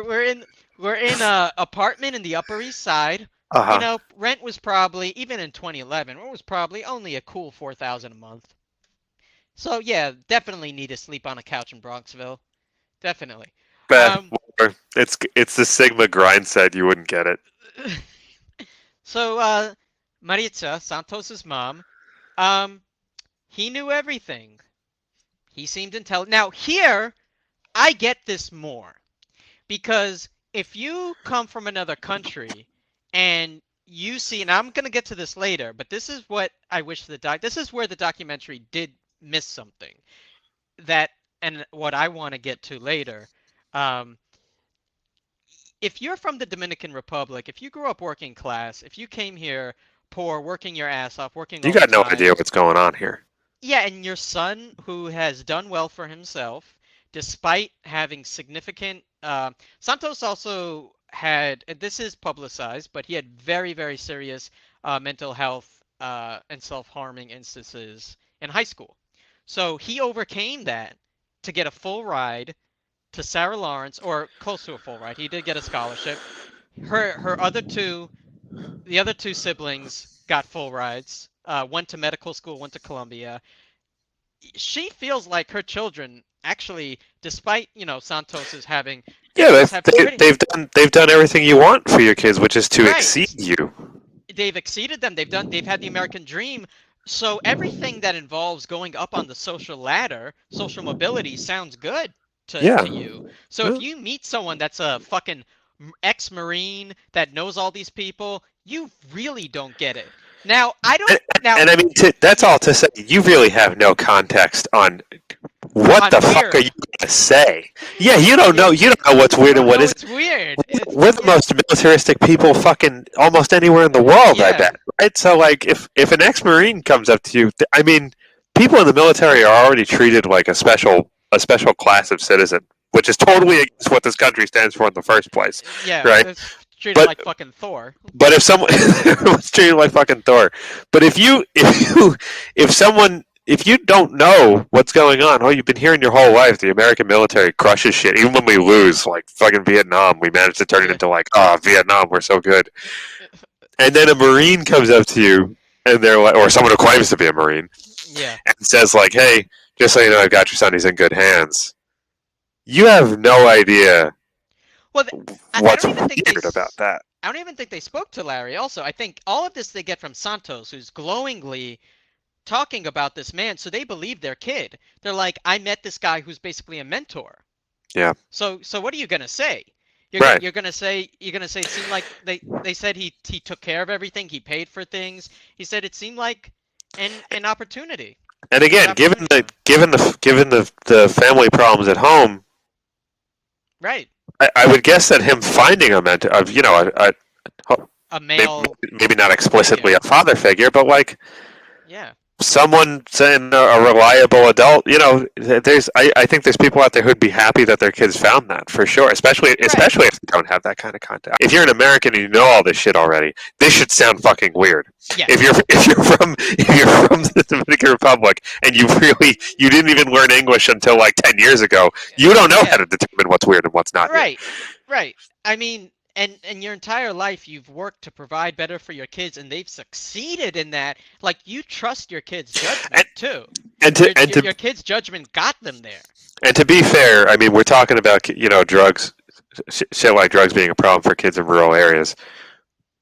we're in a apartment in the Upper East Side. You Uh-huh. know, rent was probably even in 2011, it was probably only a cool 4,000 a month. So yeah, definitely need to sleep on a couch in Bronxville. Definitely. Um, Whatever. It's the Sigma grind set. You wouldn't get it. so Maritza, Santos's mom, um, he knew everything. He seemed intelligent. Now here, I get this more because if you come from another country and you see, and I'm gonna get to this later, but this is what I wish this is where the documentary did miss something that, and what I want to get to later. Um, if you're from the Dominican Republic, if you grew up working class, if you came here poor, working your ass off, working You all the got no time, idea what's going on here. yeah, and your son who has done well for himself, despite having significant, Santos also had, and this is publicized, but he had very, very serious mental health and self-harming instances in high school. So he overcame that to get a full ride to Sarah Lawrence, or close to a full ride. He did get a scholarship. Her other two, the other two siblings got full rides. Went to medical school, went to Columbia. She feels like her children actually, despite Santos's having, Yeah, just have pretty they've done everything you want for your kids, which is to exceed right. you. They've exceeded them. They've had the American dream. So everything that involves going up on the social ladder, social mobility sounds good Yeah. to you. So if Well, you meet someone that's a fucking ex-marine that knows all these people, you really don't get it. Now, I don't and, now and I mean, that's all to say. You really have no context on what the on fuck are you weird. going to say? Yeah, you don't know. You You don't know what's you weird and don't what know isn't. it's weird. It's We're the yeah. most militaristic people fucking almost anywhere in the world, I Yeah. bet. Right? So, like, if an ex-marine comes up to you, I mean, people in the military are already treated like a special class of citizen, which is totally against what this country stands for in the first place, Yeah, right? it's treated But like fucking Thor. but if someone was treated like fucking Thor, but if you don't know what's going on, oh, you've been hearing your whole life the American military crushes shit. Even when we lose, like fucking Vietnam, we managed to turn it Yeah. into like, oh, Vietnam, we're so good. And then a Marine comes up to you, and they're like, or someone who claims to be a Marine, Yeah. and says like, hey, just so you know, I've got your son. He's in good hands. You have no idea Well, I what's don't even think weird about that. I don't even think they spoke to Larry. Also, I think all of this they get from Santos, who's glowingly talking about this man, so they believe their kid. They're like, I met this guy who's basically a mentor. Yeah, So what are you gonna say? right. You're gonna say it seemed like they said he took care of everything, he paid for things. He said it seemed like an opportunity, And a good again, opportunity for him. given the family problems at home, Right. I would guess that him finding a mentor, of A maybe, male maybe not explicitly figure. a father figure, but like Yeah. someone saying a reliable adult. I think there's people out there who'd be happy that their kids found that for sure. Especially Right. especially if they don't have that kind of contact. If you're an American and you know all this shit already, this should sound fucking weird. If Yes. you're if you're from the Dominican Republic and you didn't even learn English until like 10 years ago, you don't know how Yeah. to determine what's weird and what's not here. Right. Right. I mean, and your entire life you've worked to provide better for your kids, and they've succeeded in that. Like, you trust your kids' And judgment too. and Your to and your, to your kids' judgment got them there. and to be fair, I mean, we're talking about drugs, shit like drugs being a problem for kids in rural areas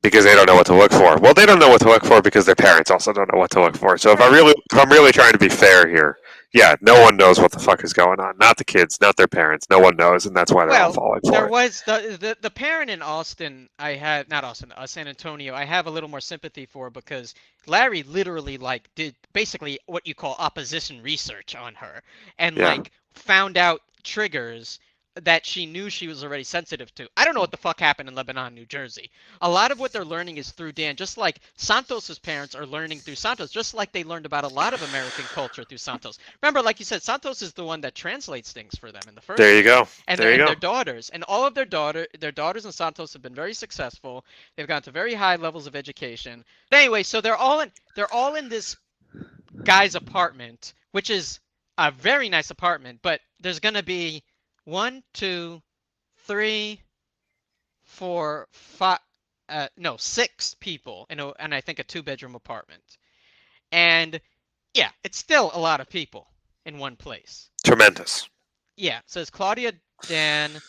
because they don't know what to look for. Well, they don't know what to look for because their parents also don't know what to look for. So Right. if I'm really trying to be fair here, yeah, no one knows what the fuck is going on. Not the kids, not their parents. No one knows, and that's why they're all Well, falling there for it. was the parent in Austin. I had not Austin, San Antonio. I have a little more sympathy for because Larry literally like did basically what you call opposition research on her and Yeah, like found out triggers that she knew she was already sensitive to. I don't know what the fuck happened in Lebanon, New Jersey. A lot of what they're learning is through Dan, just like Santos's parents are learning through Santos, just like they learned about a lot of American culture through Santos. Remember, like you said, Santos is the one that translates things for them in the first there you place, go. and There you their go. daughters, and all of their daughters and Santos have been very successful. They've gone to very high levels of education. But anyway, so they're all in this guy's apartment, which is a very nice apartment, but there's gonna be one, two, three. for no, 6 people and I think a 2-bedroom apartment. And yeah, it's still a lot of people in one place. Tremendous. Yeah, so it's Claudia, Dan,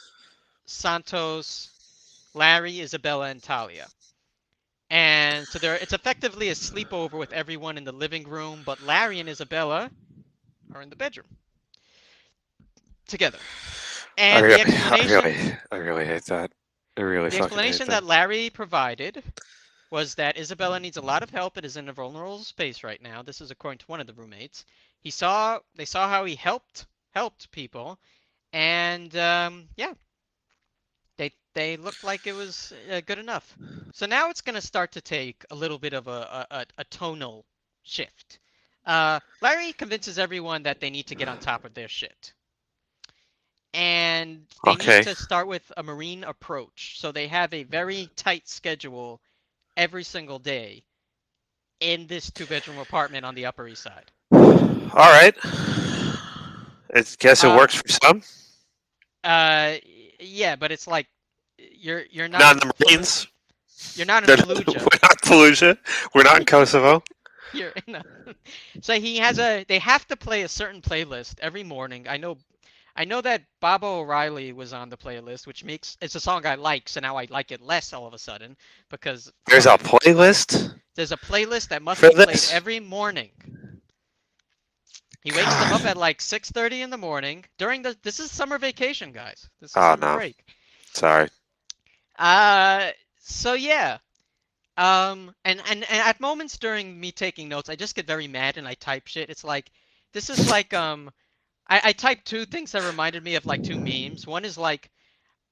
Santos, Larry, Isabella, and Talia. And so it's effectively a sleepover with everyone in the living room, but Larry and Isabella are in the bedroom together. I And really, I really hate that. I really the fucking hate explanation that. that Larry provided was that Isabella needs a lot of help and is in a vulnerable space right now. This is according to one of the roommates. They saw how he helped people, and yeah, they looked like it was good enough. So now it's going to start to take a little bit of a tonal shift. Larry convinces everyone that they need to get on top of their shit. And they need Okay. to start with a marine approach. So they have a very tight schedule every single day in this 2-bedroom apartment on the Upper East Side. All right. I guess it Uh, works for some. uh, yeah, but it's like you're not Not in in the Marines. You're not in We're Fallujah. not in Fallujah. We're not in Kosovo. You're in a... So he has a. They have to play a certain playlist every morning. I know that Baba O'Reilly was on the playlist, which makes it's a song I like. So now I like it less all of a sudden because There's a fucking playlist there's a playlist that must for be played this. every morning. He wakes them up God. at like 6:30 in the morning during the. This is summer vacation, guys. This is Oh summer no. break. Sorry. So yeah. And at moments during me taking notes, I just get very mad and I type shit. It's like, this is like, I typed 2 things that reminded me of like 2 memes. One is like,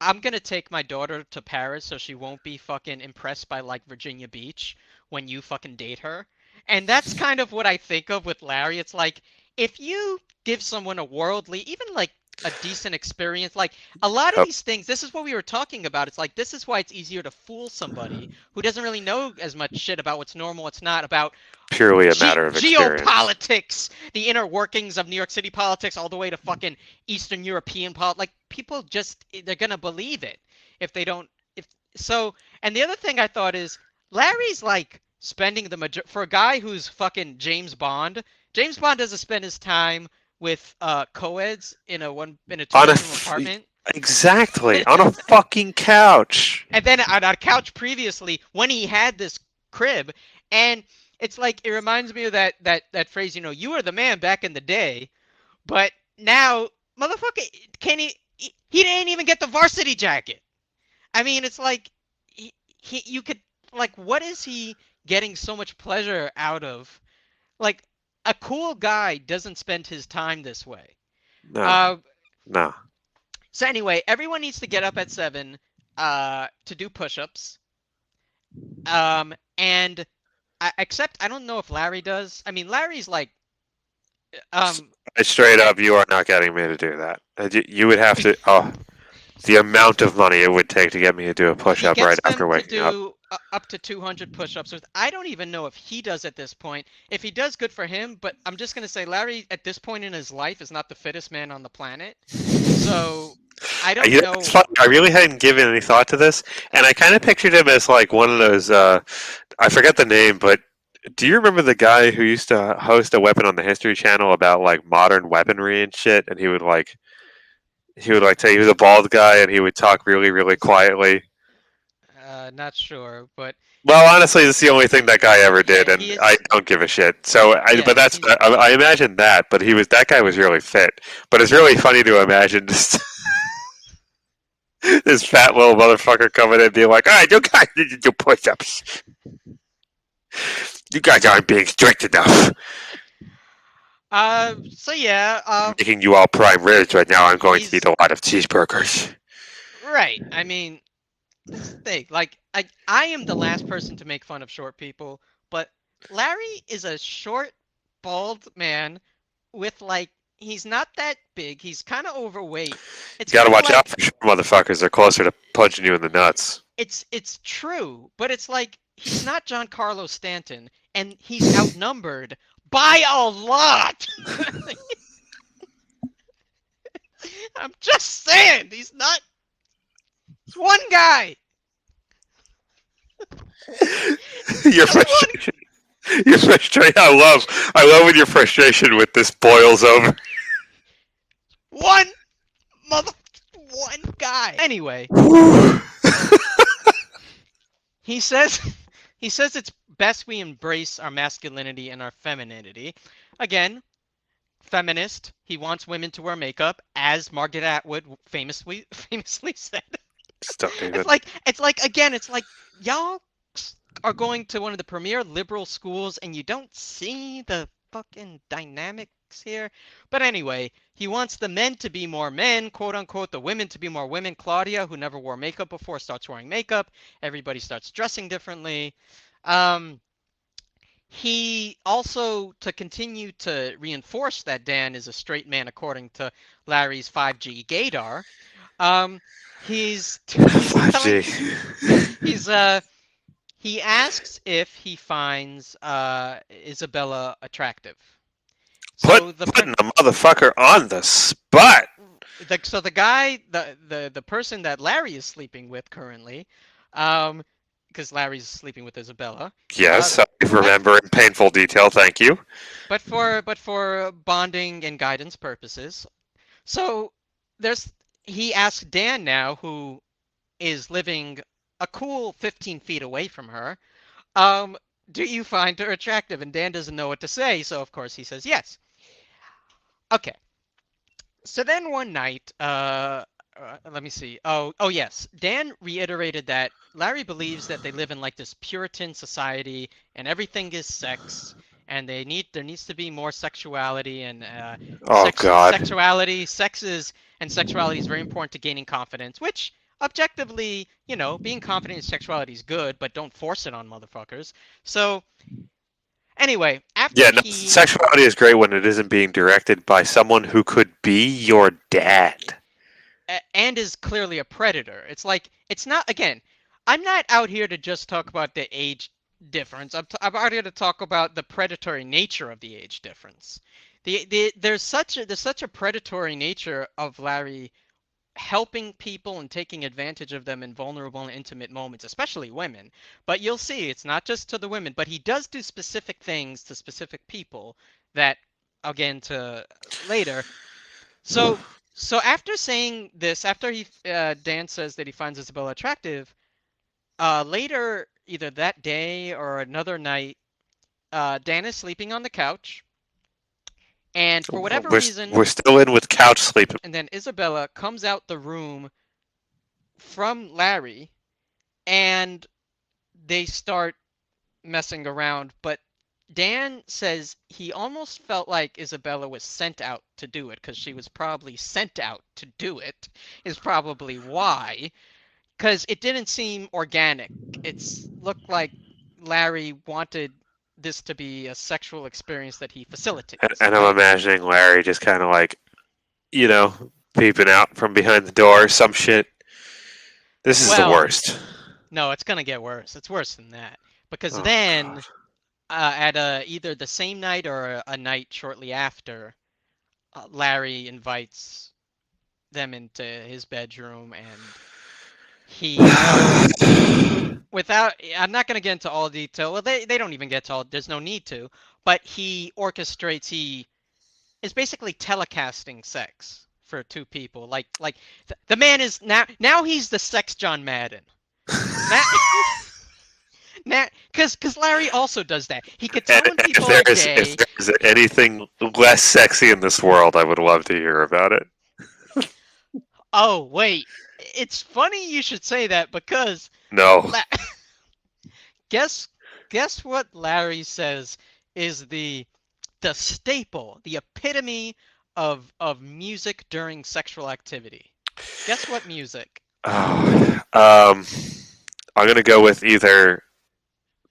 I'm gonna take my daughter to Paris so she won't be fucking impressed by like Virginia Beach when you fucking date her. And that's kind of what I think of with Larry. It's like, if you give someone a worldly, even like a decent experience, like a lot of Yep. these things, this is what we were talking about. It's like, this is why it's easier to fool somebody who doesn't really know as much shit about what's normal, what's not, about Purely a matter of experience. geopolitics, the inner workings of New York City politics, all the way to fucking Eastern European politics. Like people just they're gonna believe it if they don't. If so, and the other thing I thought is Larry's like spending the major for a guy who's fucking James Bond. James Bond doesn't spend his time with co-eds in a On a 2-bedroom apartment. exactly on a fucking couch. And then on a couch previously when he had this crib, and it's like it reminds me of that phrase, you were the man back in the day, but now motherfucker can he didn't even get the varsity jacket. I mean, it's like you could like what is he getting so much pleasure out of? Like a cool guy doesn't spend his time this way. No, Uh no. so anyway, everyone needs to get up at 7 to do push-ups. And except I don't know if Larry does. I mean, Larry's like, um, Straight up, you are not getting me to do that. You would have to. Oh, the amount of money it would take to get me to do a push he up right gets them after to waking up. do up to 200 push-ups. With I don't even know if he does at this point. If he does, good for him. But I'm just gonna say Larry at this point in his life is not the fittest man on the planet. So I don't know. It's funny. I really hadn't given any thought to this, and I kind of pictured him as like one of those. I forget the name, but do you remember the guy who used to host a Weapon on the History Channel about like modern weaponry and shit? And he would tell you he was a bald guy, and he would talk really, really quietly. Not sure, but Well, honestly, it's the only thing that guy ever yeah, did, and he I is. don't give a shit. So, but Yeah, that's I imagine that, but that guy was really fit. But it's really funny to imagine just this fat little motherfucker coming in and being like, "All right, you guys need to do push-ups. You guys aren't being strict enough. So yeah. I'm making you all prime ribs right now. I'm going to eat He's a lot of cheeseburgers." right. I mean, this is the thing. Like, I am the last person to make fun of short people, but Larry is a short, bald man with like he's not that big. He's kind of overweight. You It's gotta kind of watch out like for short motherfuckers. They're closer to punching you in the nuts. it's true, but it's like he's not Giancarlo Stanton, and he's outnumbered by a lot. I'm just saying, he's not. He's one guy. Your Anyone? frustration. Your frustration. I love when your frustration with this boils over. One mother. One guy. Anyway, he says he says it's best we embrace our masculinity and our femininity. Again, feminist. He wants women to wear makeup, as Margaret Atwood famously said. Just don't It's even. like it's like again, it's like y'all are going to one of the premier liberal schools and you don't see the fucking dynamics here. But anyway, he wants the men to be more men, quote unquote, the women to be more women. Claudia, who never wore makeup before, starts wearing makeup. Everybody starts dressing differently. Um, he also, to continue to reinforce that Dan is a straight man according to Larry's 5G gaydar, um, he's telling 5G. he's he asks if he finds Isabella attractive. Put So the putting a motherfucker on the spot. the guy the person that Larry is sleeping with currently, um, because Larry's sleeping with Isabella, uh, Yes, I but remember in painful detail. Thank you. but for bonding and guidance purposes. So there's he asks Dan now, who is living a cool 15 feet away from her, um, do you find her attractive? And Dan doesn't know what to say, so of course he says yes. Okay. So then one night, let me see. Oh yes. Dan reiterated that Larry believes that they live in like this Puritan society and everything is sex and there needs to be more sexuality and Oh God. sexuality is very important to gaining confidence, which objectively, being confident in sexuality is good, but don't force it on motherfuckers. So anyway, Yeah, after no, he sexuality is great when it isn't being directed by someone who could be your dad. and is clearly a predator. It's like it's not again. I'm not out here to just talk about the age difference. I'm out here to talk about the predatory nature of the age difference. There's such a predatory nature of Larry helping people and taking advantage of them in vulnerable and intimate moments, especially women. But you'll see it's not just to the women, but he does do specific things to specific people that I'll get into later. So, so after saying this, after Dan says that he finds Isabella attractive, later either that day or another night, Dan is sleeping on the couch, and for whatever We're reason, we're still in with couch sleeping. and then Isabella comes out the room from Larry, and they start messing around. But Dan says he almost felt like Isabella was sent out to do it because she was probably sent out to do it, is probably why. Because it didn't seem organic. It's looked like Larry wanted this to be a sexual experience that he facilitates. And I'm imagining Larry just kind of like, you know, peeping out from behind the door, some shit. This is the Well, worst. no, it's gonna get worse. It's worse than that. Because Oh God. then, at either the same night or a night shortly after, Larry invites them into his bedroom and he without I'm not going to get into all detail. Well, they don't even get to all, there's no need to, but he is basically telecasting sex for two people. Like the man is now he's the sex John Madden. Now now cuz Larry also does that. He could tell when If people there are is if gay. there is anything less sexy in this world, I would love to hear about it. Oh, wait. It's funny you should say that because No. La- guess guess what Larry says is the staple, the epitome of music during sexual activity. Guess what music? Oh, I'm gonna go with either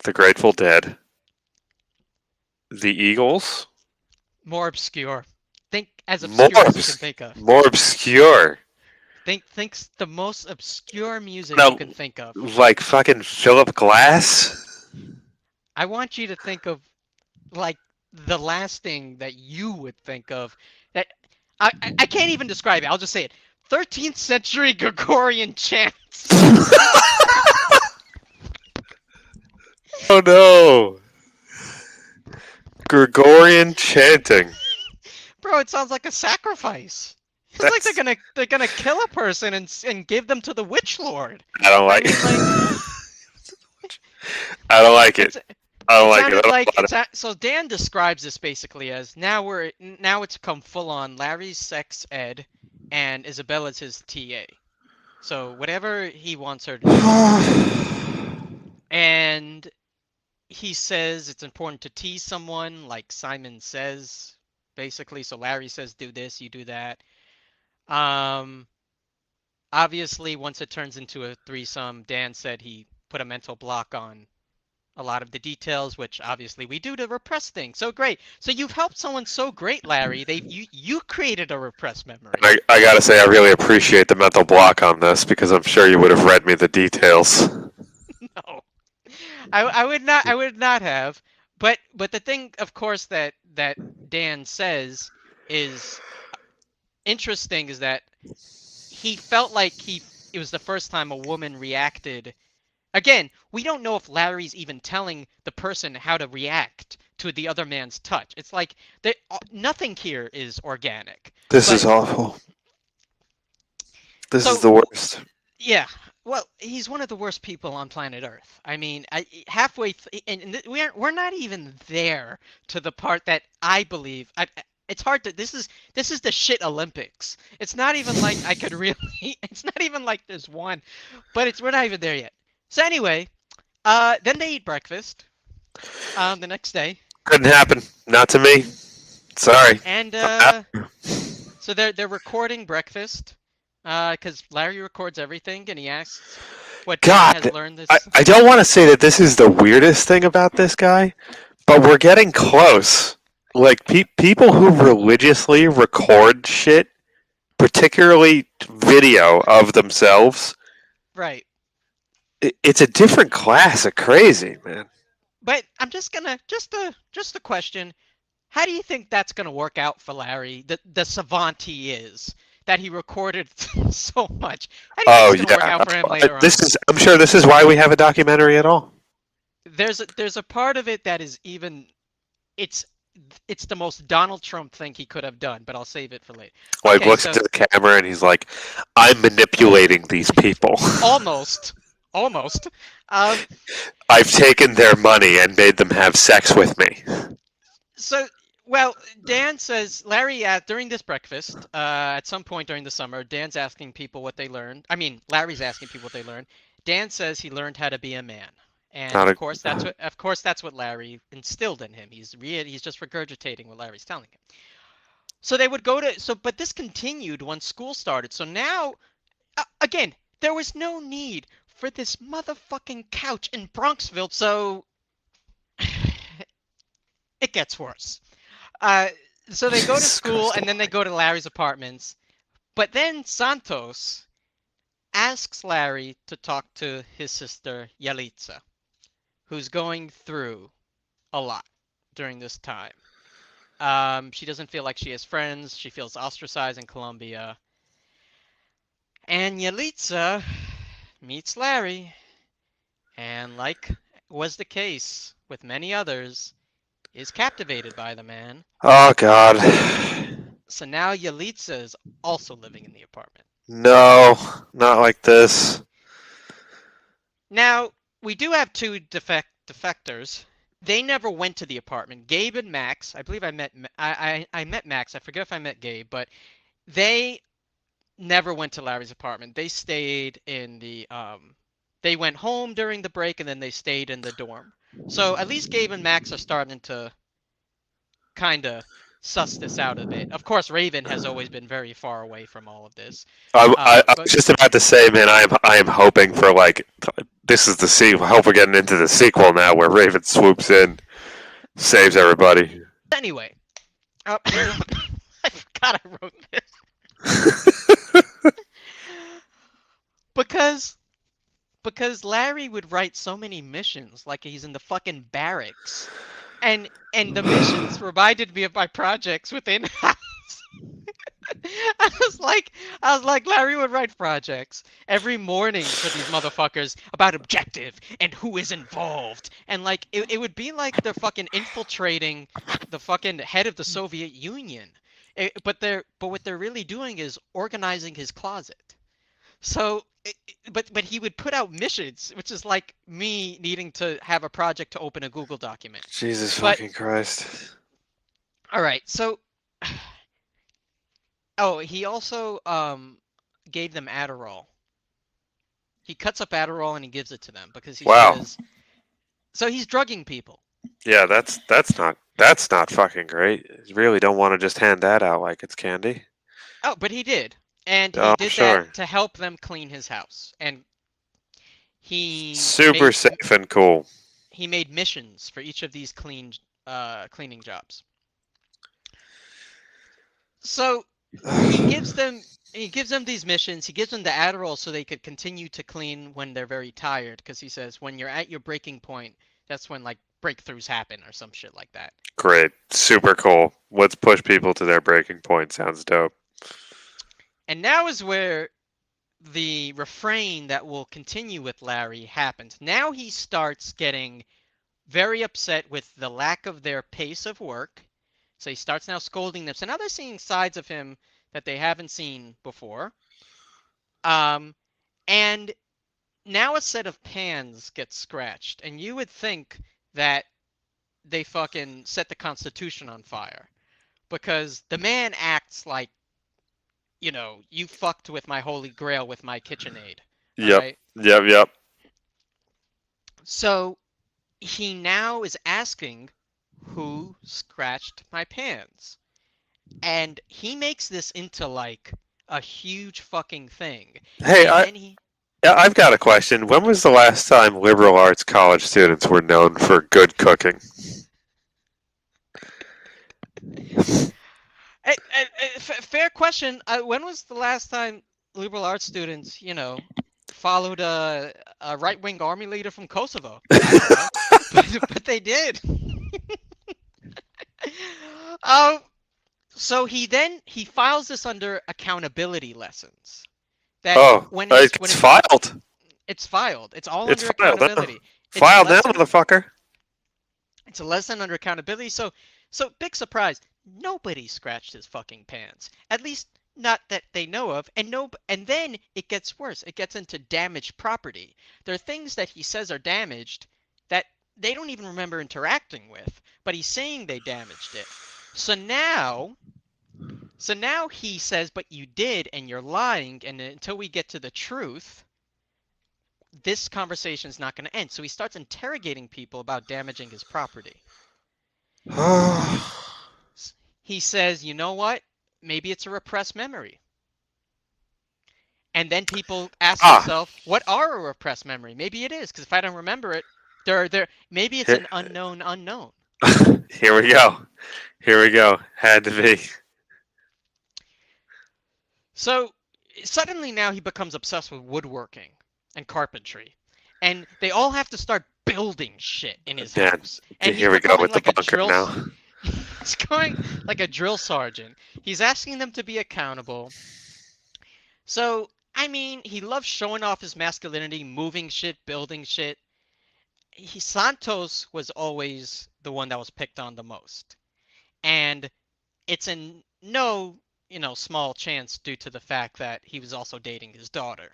the Grateful Dead, the Eagles, More obscure. Think as more obscure as you can think of. more obscure. Think the most obscure music you Now, can think of. like fucking Philip Glass. I want you to think of like the last thing that you would think of that I can't even describe it. I'll just say it. 13th century Gregorian chants. Oh no! Gregorian chanting. Bro, it sounds like a sacrifice. It's like That's they're gonna kill a person and give them to the witch lord. I don't I like. mean, like I don't like it. it's I don't it like it. I sounded don't like want it. so Dan describes this basically as now it's come full on Larry's sex ed and Isabella's his TA. So whatever he wants her to do. And he says it's important to tease someone, like Simon says, basically. So Larry says, do this, you do that. Um, Obviously, once it turns into a threesome, Dan said he put a mental block on a lot of the details, which obviously we do to repress things. So great. So you've helped someone so great, Larry. You created a repressed memory. I gotta say, I really appreciate the mental block on this because I'm sure you would have read me the details. No, I would not have. But the thing, of course, that Dan says is interesting is that he felt like it was the first time a woman reacted. Again, we don't know if Larry's even telling the person how to react to the other man's touch. It's like nothing here is organic. This But is awful. This is so the worst. yeah, well, he's one of the worst people on planet Earth. I mean, halfway and we're not even there to the part that I believe. It's hard to. This is the shit Olympics. It's not even like I could really. It's not even like there's one, but we're not even there yet. So anyway, then they eat breakfast. The next day, Couldn't happen. Not to me. Sorry. and I'm so they're recording breakfast. Because Larry records everything, and he asks what Dan has God, learned this. I don't want to say that this is the weirdest thing about this guy, but we're getting close. Like, people who religiously record shit, particularly video of themselves, Right. it's a different class of crazy, man. But I'm just gonna just a question. How do you think that's gonna work out for Larry? The savant he is, that he recorded so much. How do you think Oh it's gonna work yeah, out for him later this on? is. I'm sure this is why we have a documentary at all. There's a part of it that is even it's it's the most Donald Trump thing he could have done, but I'll save it for later. Like Okay, looks so into the camera and he's like, "I'm manipulating these people. almost, almost. Um, I've taken their money and made them have sex with me." So, well, Dan says Larry during this breakfast, at some point during the summer, Dan's asking people what they learned. I mean, Larry's asking people what they learned. Dan says he learned how to be a man, and Not of a, course that's what Larry instilled in him. He's just regurgitating what Larry's telling him. So they would go to but this continued once school started. So now, again, there was no need for this motherfucking couch in Bronxville. So it gets worse. Uh, so they go to Jesus school Christ and then they go to Larry's apartments. But then Santos asks Larry to talk to his sister Yalitza, who's going through a lot during this time. She doesn't feel like she has friends. She feels ostracized in Colombia. And Yalitza meets Larry, and like was the case with many others, is captivated by the man. Oh God. So now Yalitza is also living in the apartment. No, not like this. Now, we do have two defectors. They never went to the apartment. Gabe and Max, I believe I met Max. I forget if I met Gabe, but they never went to Larry's apartment. They stayed in they went home during the break and then they stayed in the dorm. So at least Gabe and Max are starting to kind of suss this out a bit. Of course, Raven has always been very far away from all of this. I But was just about to say, man, I am hoping for like this is the sequel. I hope we're getting into the sequel now, where Raven swoops in, saves everybody. anyway, I forgot I wrote this. because Larry would write so many missions like he's in the fucking barracks. And the missions reminded me of my projects within house. I was like, Larry would write projects every morning for these motherfuckers about objective and who is involved, and like it would be like they're fucking infiltrating the fucking head of the Soviet Union. But what they're really doing is organizing his closet. So, but he would put out missions, which is like me needing to have a project to open a Google document. Jesus But fucking Christ. all right, so oh, he also gave them Adderall. He cuts up Adderall and he gives it to them because he Wow. says so he's drugging people. Yeah, that's not fucking great. You really don't want to just hand that out like it's candy. Oh, but he did. And he Oh, did that sure. to help them clean his house. And he Super made safe and cool. he made missions for each of these cleaning jobs. So he gives them he gives them these missions. He gives them the Adderall so they could continue to clean when they're very tired. Because he says when you're at your breaking point, that's when like breakthroughs happen or some shit like that. Great. Super cool. Let's push people to their breaking point. Sounds dope. And now is where the refrain that will continue with Larry happens. Now he starts getting very upset with the lack of their pace of work. So he starts now scolding them. So now they're seeing sides of him that they haven't seen before. Um, and now a set of pans gets scratched, and you would think that they fucking set the Constitution on fire because the man acts like, you fucked with my holy grail with my KitchenAid. All Yep. right. Yep. Yep. So he now is asking who scratched my pans. And he makes this into like a huge fucking thing. Hey, And then I've got a question. When was the last time liberal arts college students were known for good cooking? fair question. When was the last time liberal arts students, followed a right-wing army leader from Kosovo? I don't know, but they did. Um, so he files this under accountability lessons. That Oh, when it's it's filed. it's filed, it's all It's under filed now. accountability. It's a Filed now, lesson. motherfucker. It's a lesson under accountability. So big surprise. Nobody scratched his fucking pants. At least not that they know of. And then it gets worse. It gets into damaged property. There are things that he says are damaged that they don't even remember interacting with, but he's saying they damaged it. So now he says, but you did and you're lying, and until we get to the truth, this conversation is not going to end. So he starts interrogating people about damaging his property. He says, you know what? Maybe it's a repressed memory. And then people ask ah, themselves, what are a repressed memory? Maybe it is, because if I don't remember it, maybe it's here, an unknown unknown. here we go. Here we go. Had to be. So suddenly now he becomes obsessed with woodworking and carpentry. And they all have to start building shit in his Dan, house. And he's here we go becoming with the like a bunker now. he's going like a drill sergeant. He's asking them to be accountable. So, I mean, he loves showing off his masculinity, moving shit, building shit. Santos was always the one that was picked on the most. And it's in no, small chance due to the fact that he was also dating his daughter.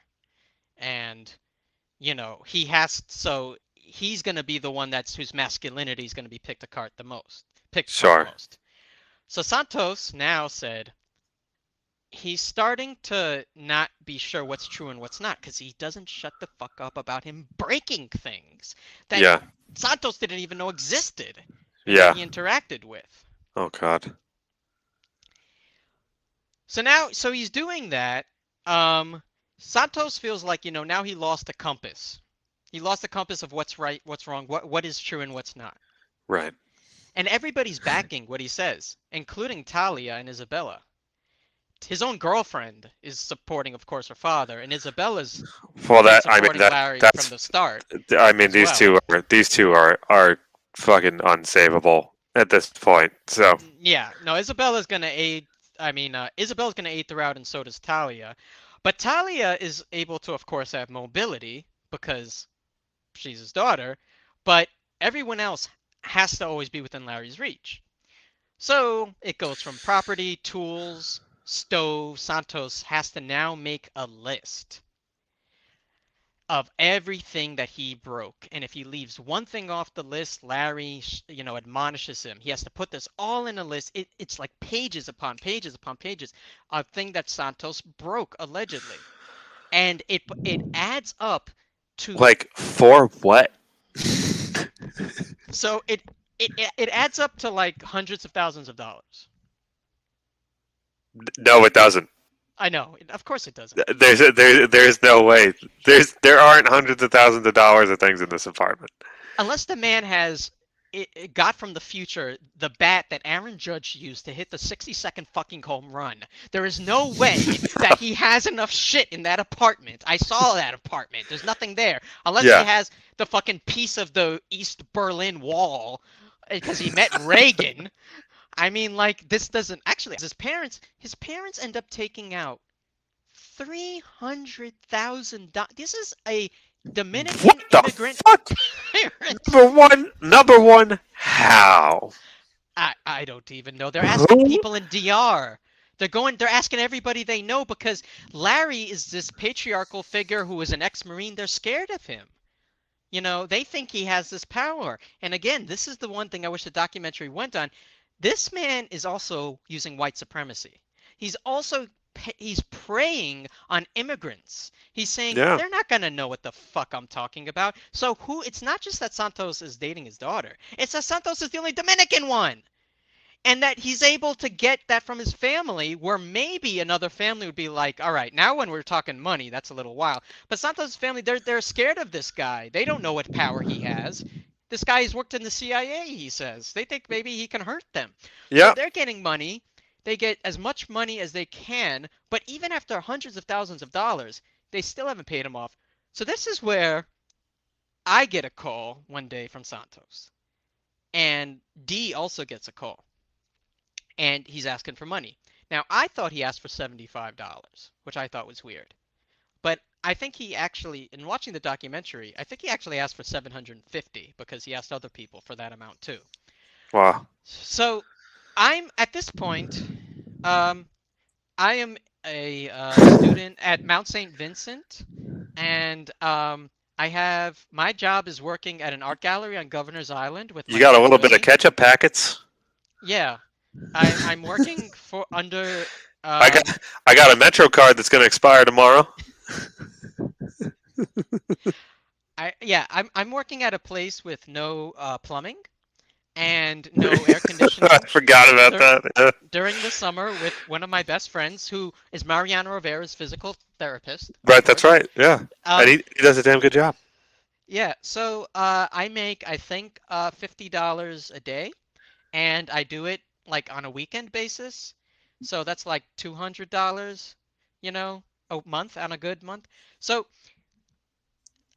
And, he's going to be the one whose masculinity is going to be picked apart the most. Sure. So Santos now said, he's starting to not be sure what's true and what's not because he doesn't shut the fuck up about him breaking things that Yeah. Santos didn't even know existed and Yeah. that he interacted with. Oh God. So he's doing that. Santos feels like, now he lost a compass. He lost the compass of what's right, what's wrong, what is true and what's not. Right. And everybody's backing what he says, including Talia and Isabella. His own girlfriend is supporting, of course, her father, and Isabella's Well, been supporting Larry from the start. I mean, as well. these two are fucking unsavable at this point. So Yeah, no, Isabella's gonna aid Isabel's gonna aid throughout, and so does Talia. But Talia is able to, of course, have mobility because she's his daughter. But everyone else has to always be within Larry's reach. So it goes from property, tools, stove. Santos has to now make a list of everything that he broke. And if he leaves one thing off the list, Larry, admonishes him. He has to put this all in a list. It's like pages upon pages upon pages of thing that Santos broke allegedly, and it adds up to. Like for what? So it adds up to like hundreds of thousands of dollars. No, it doesn't. I know, of course it doesn't. There's no way. There aren't hundreds of thousands of dollars of things in this apartment. Unless the man has it got from the future the bat that Aaron Judge used to hit the 60-second fucking home run. There is no way that he has enough shit in that apartment. I saw that apartment. There's nothing there. Unless he Yeah. has the fucking piece of the East Berlin Wall because he met Reagan. This doesn't actually. His parents end up taking out $300,000. This is a Dominican What the immigrant fuck? parents. Number one, how? I don't even know. They're asking Who? people in DR. They're asking everybody they know because Larry is this patriarchal figure who is an ex-Marine. They're scared of him. They think he has this power. And again, this is the one thing I wish the documentary went on. This man is also using white supremacy. He's preying on immigrants. He's saying Yeah. they're not going to know what the fuck I'm talking about. So it's not just that Santos is dating his daughter. It's that Santos is the only Dominican one. And that he's able to get that from his family, where maybe another family would be like, all right, now when we're talking money, that's a little wild. But Santos' family, they're scared of this guy. They don't know what power he has. This guy has worked in the CIA, he says. They think maybe he can hurt them. So Yeah. they're getting money. They get as much money as they can, but even after hundreds of thousands of dollars, they still haven't paid him off. So this is where I get a call one day from Santos. And D also gets a call. And he's asking for money. Now, I thought he asked for $75, which I thought was weird. But I think he actually, in watching the documentary, I think he actually asked for 750 because he asked other people for that amount too. Wow. So I'm at this point, I am a student at Mount St. Vincent, and my job is working at an art gallery on Governor's Island with You my got a friend little bit of Willie. ketchup packets? Yeah, I'm working for under. I got a Metro card that's going to expire tomorrow. I'm working at a place with no plumbing and no air conditioning. I forgot about that. Yeah. During the summer with one of my best friends who is Mariano Rivera's physical therapist. Right, that's right. Yeah. And Um, he does a damn good job. yeah, so I make, I think, $50 a day, and I do it like on a weekend basis. So that's like $200, a month on a good month. So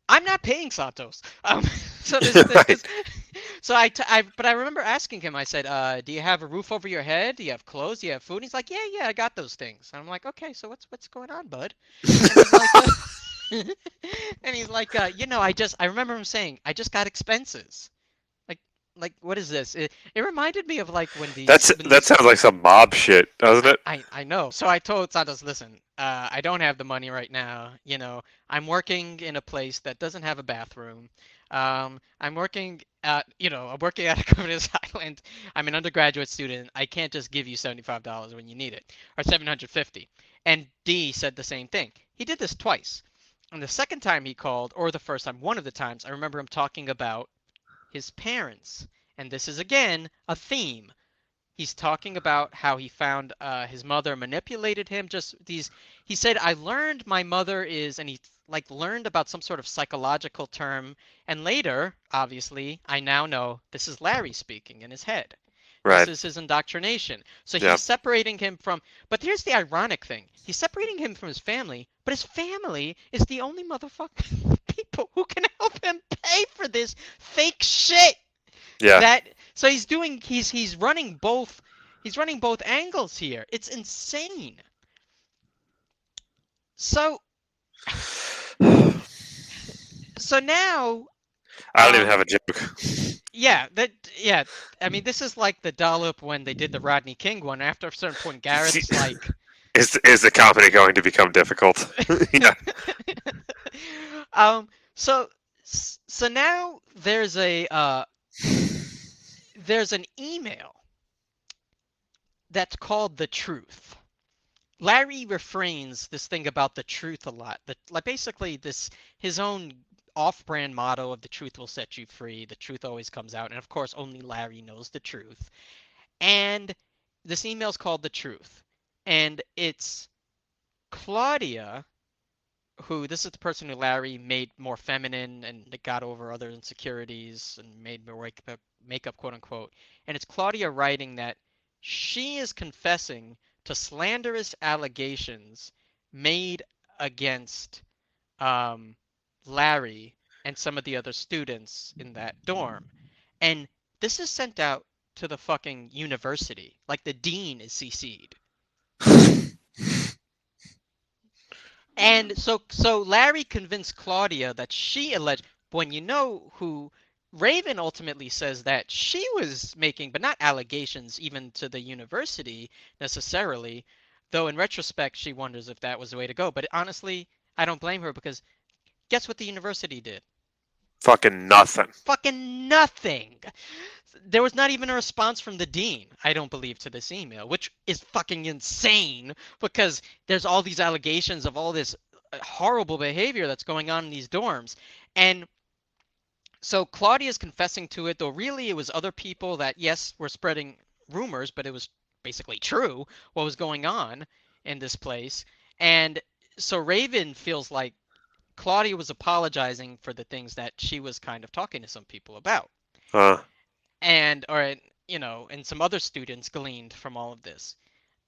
I'm not paying Santos. So Right. so but I remember asking him. I said, "Do you have a roof over your head? Do you have clothes? Do you have food?" And he's like, "Yeah, I got those things." And I'm like, "Okay, so what's going on, bud?" And he's like, and he's like, I remember him saying, "I just got expenses." Like, what is this? It reminded me of like when That sounds like some mob shit, doesn't it? I know. So I told Santos, listen, I don't have the money right now. I'm working in a place that doesn't have a bathroom. I'm working I'm working at a Governor's Island. I'm an undergraduate student. I can't just give you $75 when you need it, or 750. And D said the same thing. He did this twice. And the second time he called, or the first time, one of the times, I remember him talking about his parents. And this is again a theme. He's talking about how he found his mother manipulated him. He said, I learned my mother is, and he like learned about some sort of psychological term. And later, obviously, I now know this is Larry speaking in his head. This Right. is his indoctrination. So Yeah. he's separating him from, but here's the ironic thing. He's separating him from his family, but his family is the only motherfucking people who can help him pay for this fake shit. Yeah. So he's running both He's running both angles here. It's insane. So so now I don't even um have a joke. yeah, that yeah, I mean this is like the dollop when they did the Rodney King one. After a certain point Gareth's like Is the comedy going to become difficult? Yeah. um so so now there's an email that's called the truth. Larry refrains this thing about the truth a lot. That like basically this his own off-brand motto of the truth will set you free. The truth always comes out, and of course only Larry knows the truth. And this email's called the truth, and it's Claudia, who this is the person who Larry made more feminine and got over other insecurities and made more makeup quote unquote. And it's Claudia writing that she is confessing to slanderous allegations made against um, Larry and some of the other students in that dorm. And this is sent out to the fucking university. Like the dean is CC'd. And so Larry convinced Claudia that she alleged when you know who Raven ultimately says that she was making, but not allegations even to the university necessarily, though in retrospect she wonders if that was the way to go. But honestly, I don't blame her because guess what the university did? Fucking nothing. Fucking nothing. There was not even a response from the dean, I don't believe, to this email, which is fucking insane because there's all these allegations of all this horrible behavior that's going on in these dorms. And so Claudia's confessing to it, though really it was other people that, yes, were spreading rumors, but it was basically true what was going on in this place. And so Raven feels like Claudia was apologizing for the things that she was kind of talking to some people about. Uh, And or and some other students gleaned from all of this.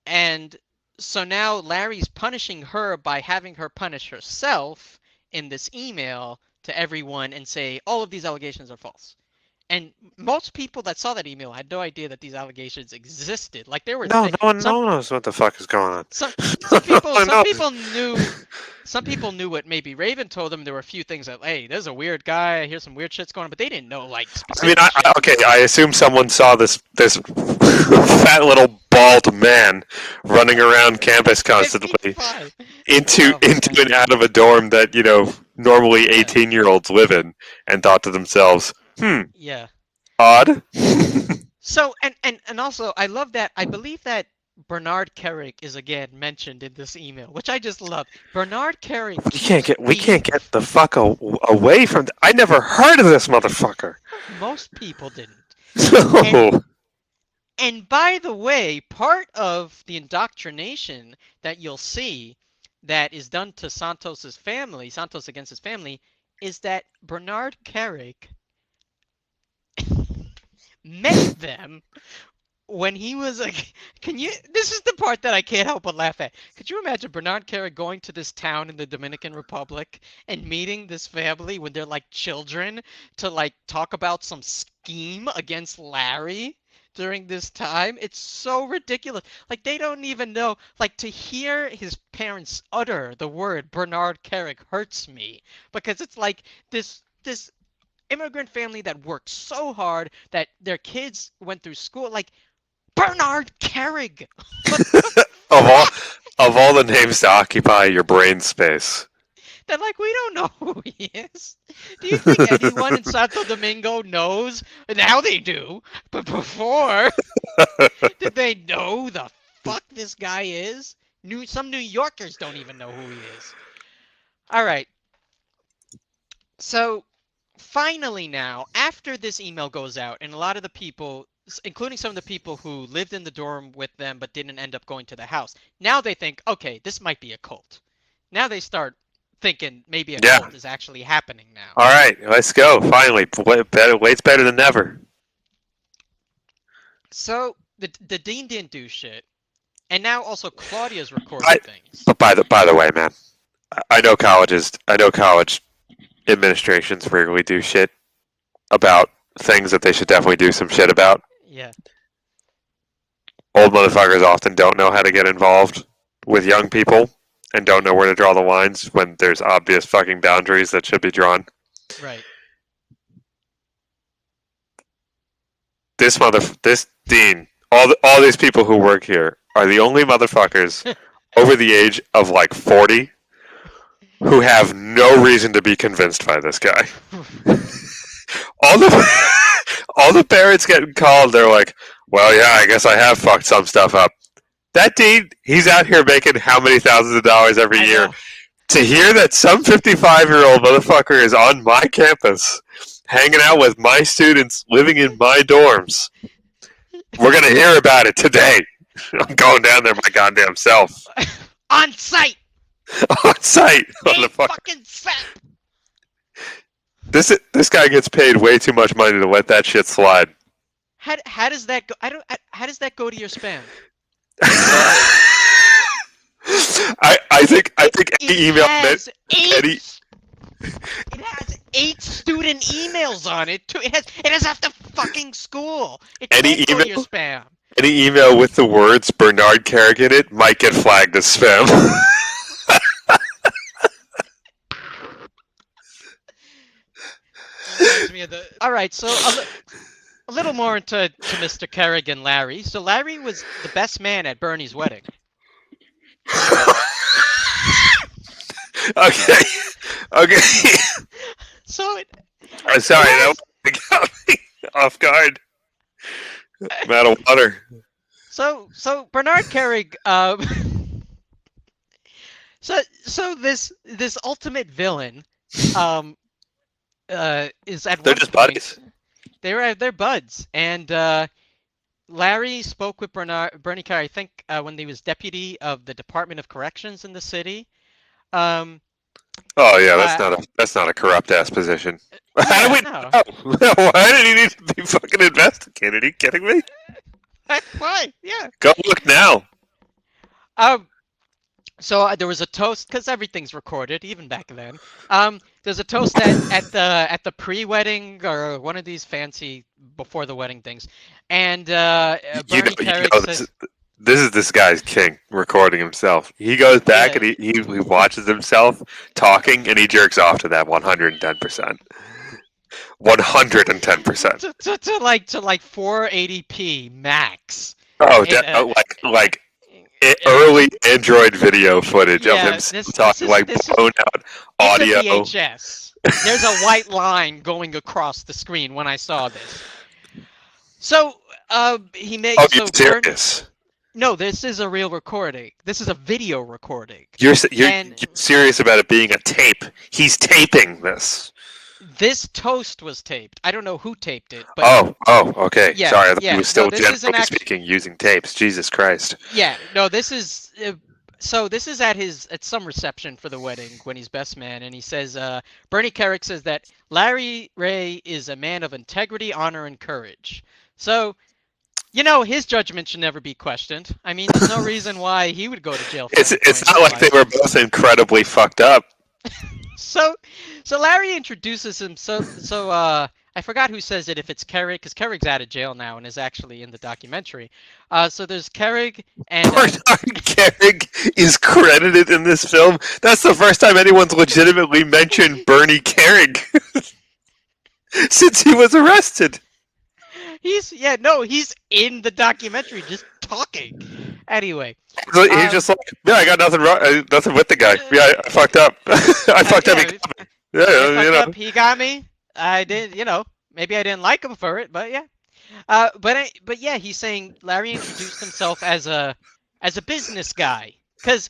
And so now Larry's punishing her by having her punish herself in this email to everyone and say all of these allegations are false. And most people that saw that email had no idea that these allegations existed. Like there were no, some no one knows what the fuck is going on. some No one some knows. people knew what maybe Raven told them. There were a few things that, hey, there's a weird guy. I hear some weird shit's going on, but they didn't know like I mean, specific shit. okay, I assume someone saw this fat little bald man running around campus constantly 55. into Oh my god. and out of a dorm that normally Yeah. 18-year-olds live in, and thought to themselves, Yeah. odd. So and also I love that I believe that Bernard Carrick is again mentioned in this email, which I just love. Bernard Carrick keeps We can't get beef. the fuck away from. I never heard of this motherfucker. Most people didn't. And No. and by the way, part of the indoctrination that you'll see that is done to Santos's family, Santos against his family, is that Bernard Carrick met them when he was like, can you, this is the part that I can't help but laugh at. Could you imagine Bernard Carrick going to this town in the Dominican Republic and meeting this family when they're like children to like talk about some scheme against Larry during this time? It's so ridiculous. Like they don't even know, like to hear his parents utter the word Bernard Carrick hurts me because it's like this immigrant family that worked so hard that their kids went through school like Bernard Carrig. What the of all fuck? of all the names to occupy your brain space. They're like, we don't know who he is. Do you think anyone in Santo Domingo knows? Now they do, but before, did they know the fuck this guy is? Some New Yorkers don't even know who he is. All right, so finally now, after this email goes out, and a lot of the people, including some of the people who lived in the dorm with them but didn't end up going to the house, now they think, okay, this might be a cult. Now they start thinking maybe a Yeah. cult is actually happening now. All right, let's go. Finally, wait's better than never. So the dean didn't do shit, and now also Claudia's recording I, things. but by the way, man, I know colleges. I know college administrations regularly do shit about things that they should definitely do some shit about. Yeah. old motherfuckers often don't know how to get involved with young people and don't know where to draw the lines when there's obvious fucking boundaries that should be drawn. Right. This dean, all these people who work here are the only motherfuckers over the age of like 40 who have no reason to be convinced by this guy. all the all the parents getting called, they're like, well, yeah, I guess I have fucked some stuff up. That dean, he's out here making how many thousands of dollars every year. Know. To hear that some 55-year-old motherfucker is on my campus, hanging out with my students, living in my dorms, we're going to hear about it today. I'm going down there my goddamn self. On site! On site! Fucking site! This guy gets paid way too much money to let that shit slide. How does that go? How does that go to your spam? I think any email it has 8 student emails on it too. It has after fucking school. It can't go to your spam. Any email with the words Bernard Carrick in it might get flagged as spam. All right, so a little more into Mr. Carrick and Larry. So Larry was the best man at Bernie's wedding. Okay. So I'm sorry, that got me off guard. I'm out of water. So Bernard Carrick, so this ultimate villain, is at They're one just point, buddies. They're buds, and Larry spoke with Bernie Carrick, I think, when he was deputy of the Department of Corrections in the city. Oh yeah, that's not a corrupt ass position. Yeah, How do we know? Why did he need to be fucking investigated? Are you kidding me? Why? Yeah. Go look now. So there was a toast because everything's recorded, even back then. There's a toast at the pre-wedding or one of these fancy before the wedding things, and Bernie Carrick says, "This is this guy's king recording himself. He goes back and he watches himself talking and he jerks off to that 110%." 110%. To like 480p max. Oh, like early Android video footage of him talking blown out audio. It's a VHS. There's a white line going across the screen when I saw this. So he made. Oh, you're serious? No, this is a real recording. This is a video recording. You're serious about it being a tape? He's taping this. This toast was taped. I don't know who taped it, but okay. Yeah, sorry, I thought yeah. he was still No, this isn't generally speaking using tapes. Jesus Christ. Yeah, no, this is so this is at some reception for the wedding when he's best man, and he says Bernie Carrick says that Larry Ray is a man of integrity, honor, and courage. So, his judgment should never be questioned. I mean, there's no reason why he would go to jail for It's not like they were both incredibly fucked up. So Larry introduces him. So I forgot who says it, if it's Carrick, because Carrick's out of jail now and is actually in the documentary. So there's Carrick and Bernard Carrick is credited in this film. That's the first time anyone's legitimately mentioned Bernie Carrick since he was arrested. He's in the documentary just talking. Anyway. He's just like, yeah, I got nothing wrong, nothing with the guy. Yeah, I fucked up. I fucked up. He got me. I did, maybe I didn't like him for it, but yeah. But yeah, he's saying Larry introduced himself as a business guy, because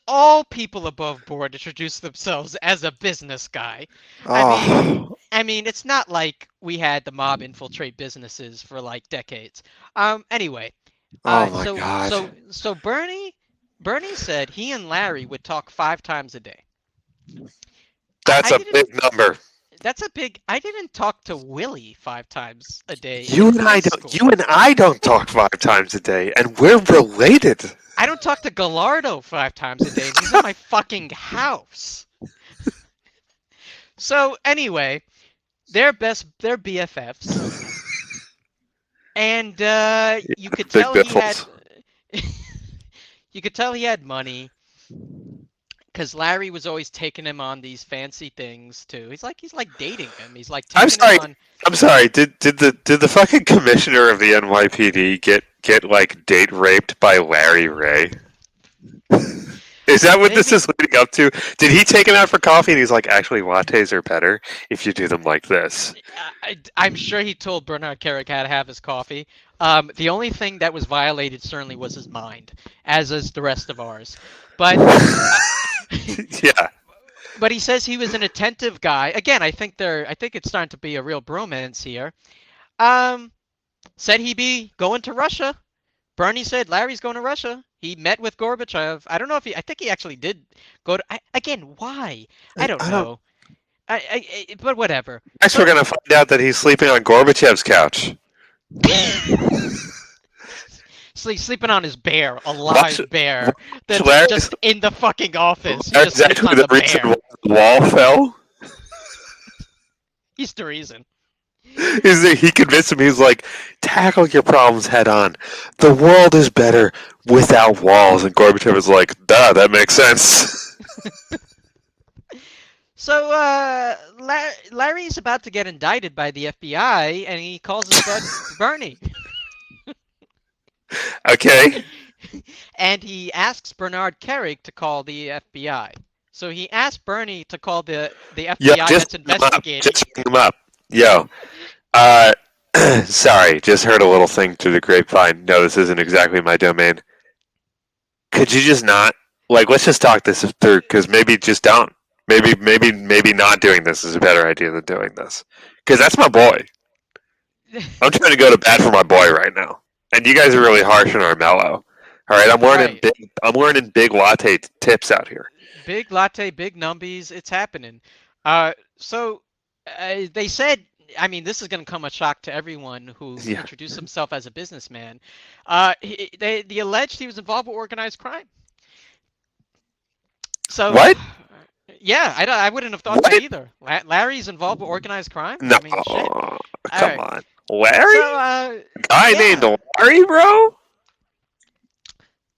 all people above board introduce themselves as a business guy. I mean, it's not like we had the mob infiltrate businesses for like decades. Anyway. God. So Bernie said he and Larry would talk 5 times a day. That's a big number. That's a big. I didn't talk to Willie 5 times a day. You and I don't talk 5 times a day, and we're related. I don't talk to Gallardo 5 times a day. He's in my fucking house. So anyway, they're BFFs. And you could Big tell he had biffles. you could tell he had money because Larry was always taking him on these fancy things too. He's like dating him. He's like I'm taking him sorry. on. I'm sorry. Did the fucking commissioner of the NYPD get like date raped by Larry Ray? Is that what this Maybe is leading up to? Did he take him out for coffee and he's like, actually, lattes are better if you do them like this? I'm sure he told Bernard Carrick how to have his coffee. The only thing that was violated certainly was his mind, as is the rest of ours. But uh, Yeah. but he says he was an attentive guy. Again, I think it's starting to be a real bromance here. Um, Said he'd be going to Russia. Bernie said Larry's going to Russia. He met with Gorbachev. I don't know if he. I think he actually did go to. Again, why? I don't I don't. know. But whatever. Next, we're So gonna find out that he's sleeping on Gorbachev's couch. sleeping on his bear, a Watch, live bear watch that's Larry's, just in the fucking office. He just Larry's sleeps actually on the the reason bear. why the wall fell. He's the reason. Is that he convinced him? He's like, tackle your problems head on. The world is better without walls. And Gorbachev is like, duh, that makes sense. So Larry's about to get indicted by the FBI, and he calls his bud Bernie. Okay. And he asks Bernard Kerik to call the FBI. So he asked Bernie to call the Yo, FBI just that's ring him up. investigating. Just ring him up. Yo. Uh, sorry, just heard a little thing through the grapevine. No, this isn't exactly my domain. Could you just not? Like, let's just talk this through, because maybe just don't. Maybe not doing this is a better idea than doing this. Because that's my boy. I'm trying to go to bat for my boy right now. And you guys are really harsh on our mellow. All right, I'm learning Right. big. I'm learning big latte tips out here. Big latte, big numbies, it's happening. So they said, I mean, this is going to come a shock to everyone who Yeah. introduced himself as a businessman. They alleged he was involved with organized crime. So, What? yeah, I wouldn't have thought that What? either. Larry's involved with organized crime? No, I mean, shit. All come right. on, Larry. So, Guy named yeah. Larry, bro.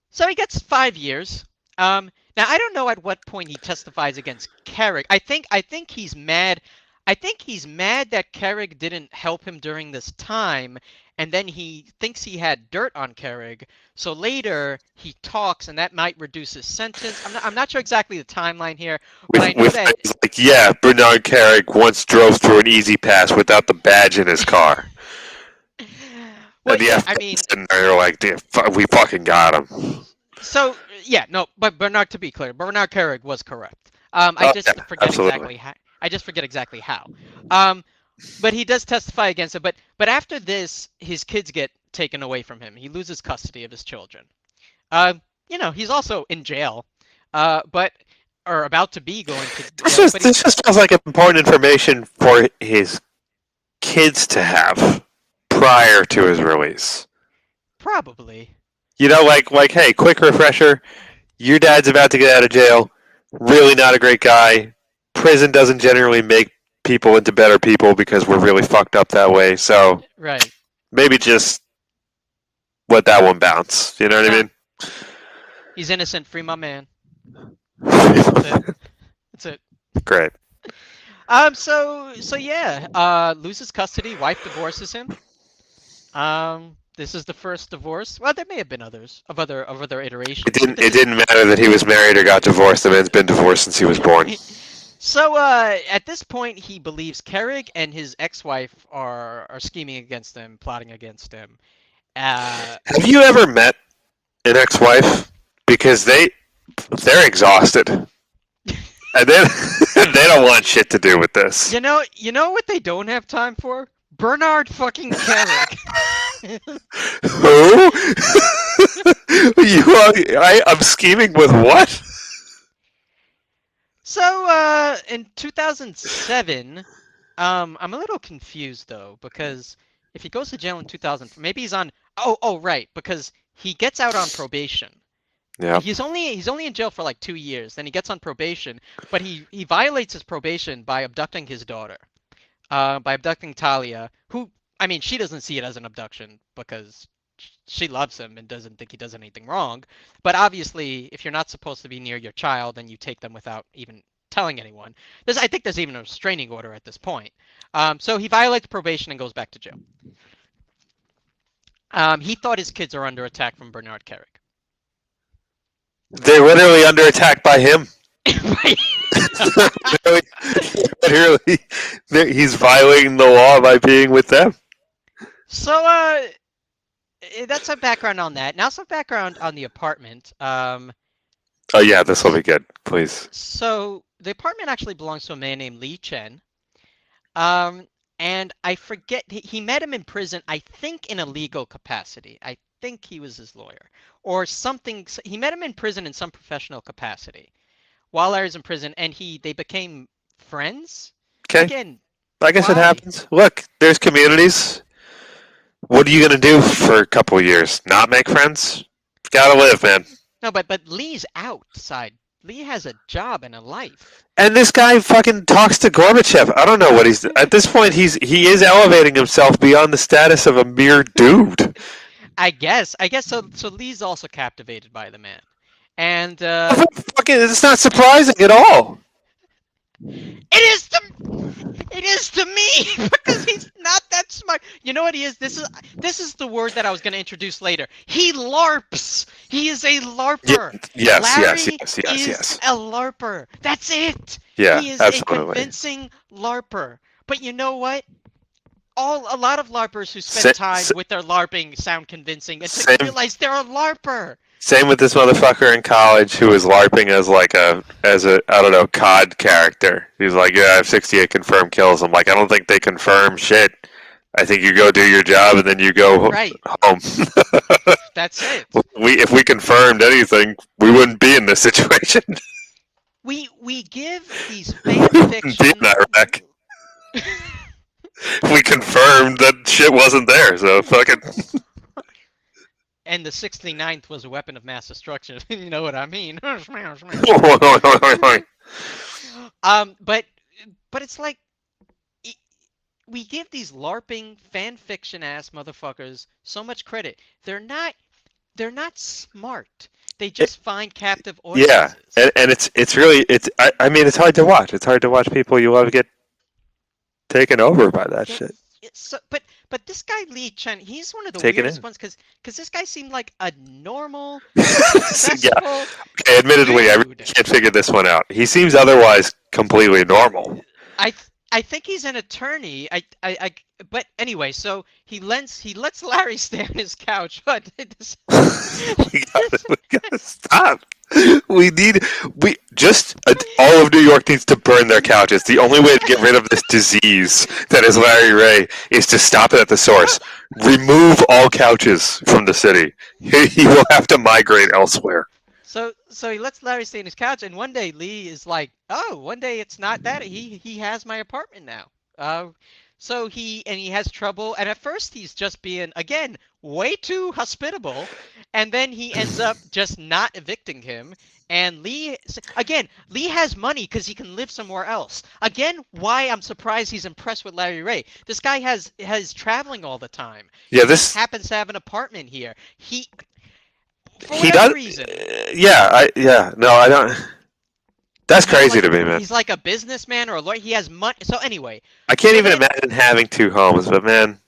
So he gets 5 years. Now I don't know at what point he testifies against Carrick. I think he's mad. I think he's mad that Carrick didn't help him during this time, and then he thinks he had dirt on Carrick. So later he talks, and that might reduce his sentence. I'm not sure exactly the timeline here, but I know With that. things like, yeah, Bernard Carrick once drove through an easy pass without the badge in his car. Well, And the yeah, I FBI mean, sitting there, they're like, "Damn, we fucking got him. so yeah, no, but Bernard, to be clear, Bernard Carrick was correct. I Oh, just yeah, forget absolutely. exactly how. I just forget exactly how. Um, but he does testify against it. But after this, his kids get taken away from him. He loses custody of his children. He's also in jail. But or about to be going to This jail. just But this just feels like important information for his kids to have prior to his release. probably. You know, like, hey, quick refresher. Your dad's about to get out of jail. Really not a great guy. Prison doesn't generally make people into better people because we're really fucked up that way. So Right. maybe just let that one bounce. You know what I Nah, mean? he's innocent. Free my man. That's it. That's it. Great. So yeah. Loses custody. Wife divorces him. This is the first divorce. Well, there may have been others of other It iterations, but didn't. this It is didn't matter that he was married or got divorced. The man's been divorced since he was born. so. At this point, he believes Carrick and his ex-wife are scheming against him, plotting against him. Uh, Have you ever met an ex-wife? Because they're exhausted, and then they don't want shit to do with this. you know what they don't have time for? Bernard fucking Carrick. Who? I'm scheming with what? So, in 2007, I'm a little confused though because if he goes to jail in 2000, maybe he's on. Oh, right, because he gets out on probation. Yeah. He's only in jail for like 2 years. Then he gets on probation, but he violates his probation by abducting his daughter. By abducting Talia, who I mean, she doesn't see it as an abduction because she loves him and doesn't think he does anything wrong. But obviously, if you're not supposed to be near your child and you take them without even telling anyone, I think there's even a restraining order at this point. So he violates probation and goes back to jail. He thought his kids are under attack from Bernard Carrick. They're literally under attack by him. literally, he's violating the law by being with them. So, that's some background on that. Now some background on the apartment. Oh yeah, this will be good. Please. So the apartment actually belongs to a man named Lee Chen. And I forget, he met him in prison, I think in a legal capacity. I think he was his lawyer or something. He met him in prison in some professional capacity while I was in prison, and they became friends. Okay. Again, I guess why? it happens. Look, there's communities. What are you gonna do for a couple of years? Not make friends? Gotta live, man. No, but Lee's outside. Lee has a job and a life. And this guy fucking talks to Gorbachev. I don't know what he's at this point. He is elevating himself beyond the status of a mere dude. I guess so. So Lee's also captivated by the man, and fucking, it's not surprising at all. It is to me because he's not that smart. You know what he is? This is the word that I was going to introduce later. He LARPs. He is a LARPer. Yes, Larry is a LARPer. That's it. Yeah, he is absolutely. a convincing LARPer. But you know what? A lot of LARPers who spend time with their LARPing sound convincing until you realize they're a LARPer. Same with this motherfucker in college who was LARPing as a I don't know, COD character. He's like, yeah, I have 68 confirmed kills. I'm like, I don't think they confirm shit. I think you go do your job and then you go home. That's it. If we confirmed anything, we wouldn't be in this situation. We give these fan fiction. Be in Iraq. We confirmed that shit wasn't there, so fucking. And the 69th was a weapon of mass destruction. You know what I mean? But it's like we give these LARPing fan fiction ass motherfuckers so much credit. They're not smart. They just find captive audiences. Yeah, and it's really I mean it's hard to watch. It's hard to watch people you love get taken over by that shit. So, but this guy Lee Chen, he's one of the weirdest ones because this guy seemed like a normal, successful. Yeah. Okay, admittedly, I really can't figure this one out. He seems otherwise completely normal. I think he's an attorney. But anyway, so he lets Larry stay on his couch. But we gotta stop. All of New York needs to burn their couches. The only way to get rid of this disease that is Larry Ray is to stop it at the source. Remove all couches from the city. He will have to migrate elsewhere. So he lets Larry stay on his couch, and one day Lee is like, "Oh, one day it's not that he has my apartment now." So he has trouble, and at first he's just being again way too hospitable, and then he ends up just not evicting him. And Lee has money because he can live somewhere else. Again, why I'm surprised he's impressed with Larry Ray. This guy has traveling all the time. Yeah, he happens to have an apartment here. For whatever does. Reason. No, I don't. That's crazy to me, man. He's like a businessman or a lawyer. He has money. So anyway. I can't even imagine having two homes, but man.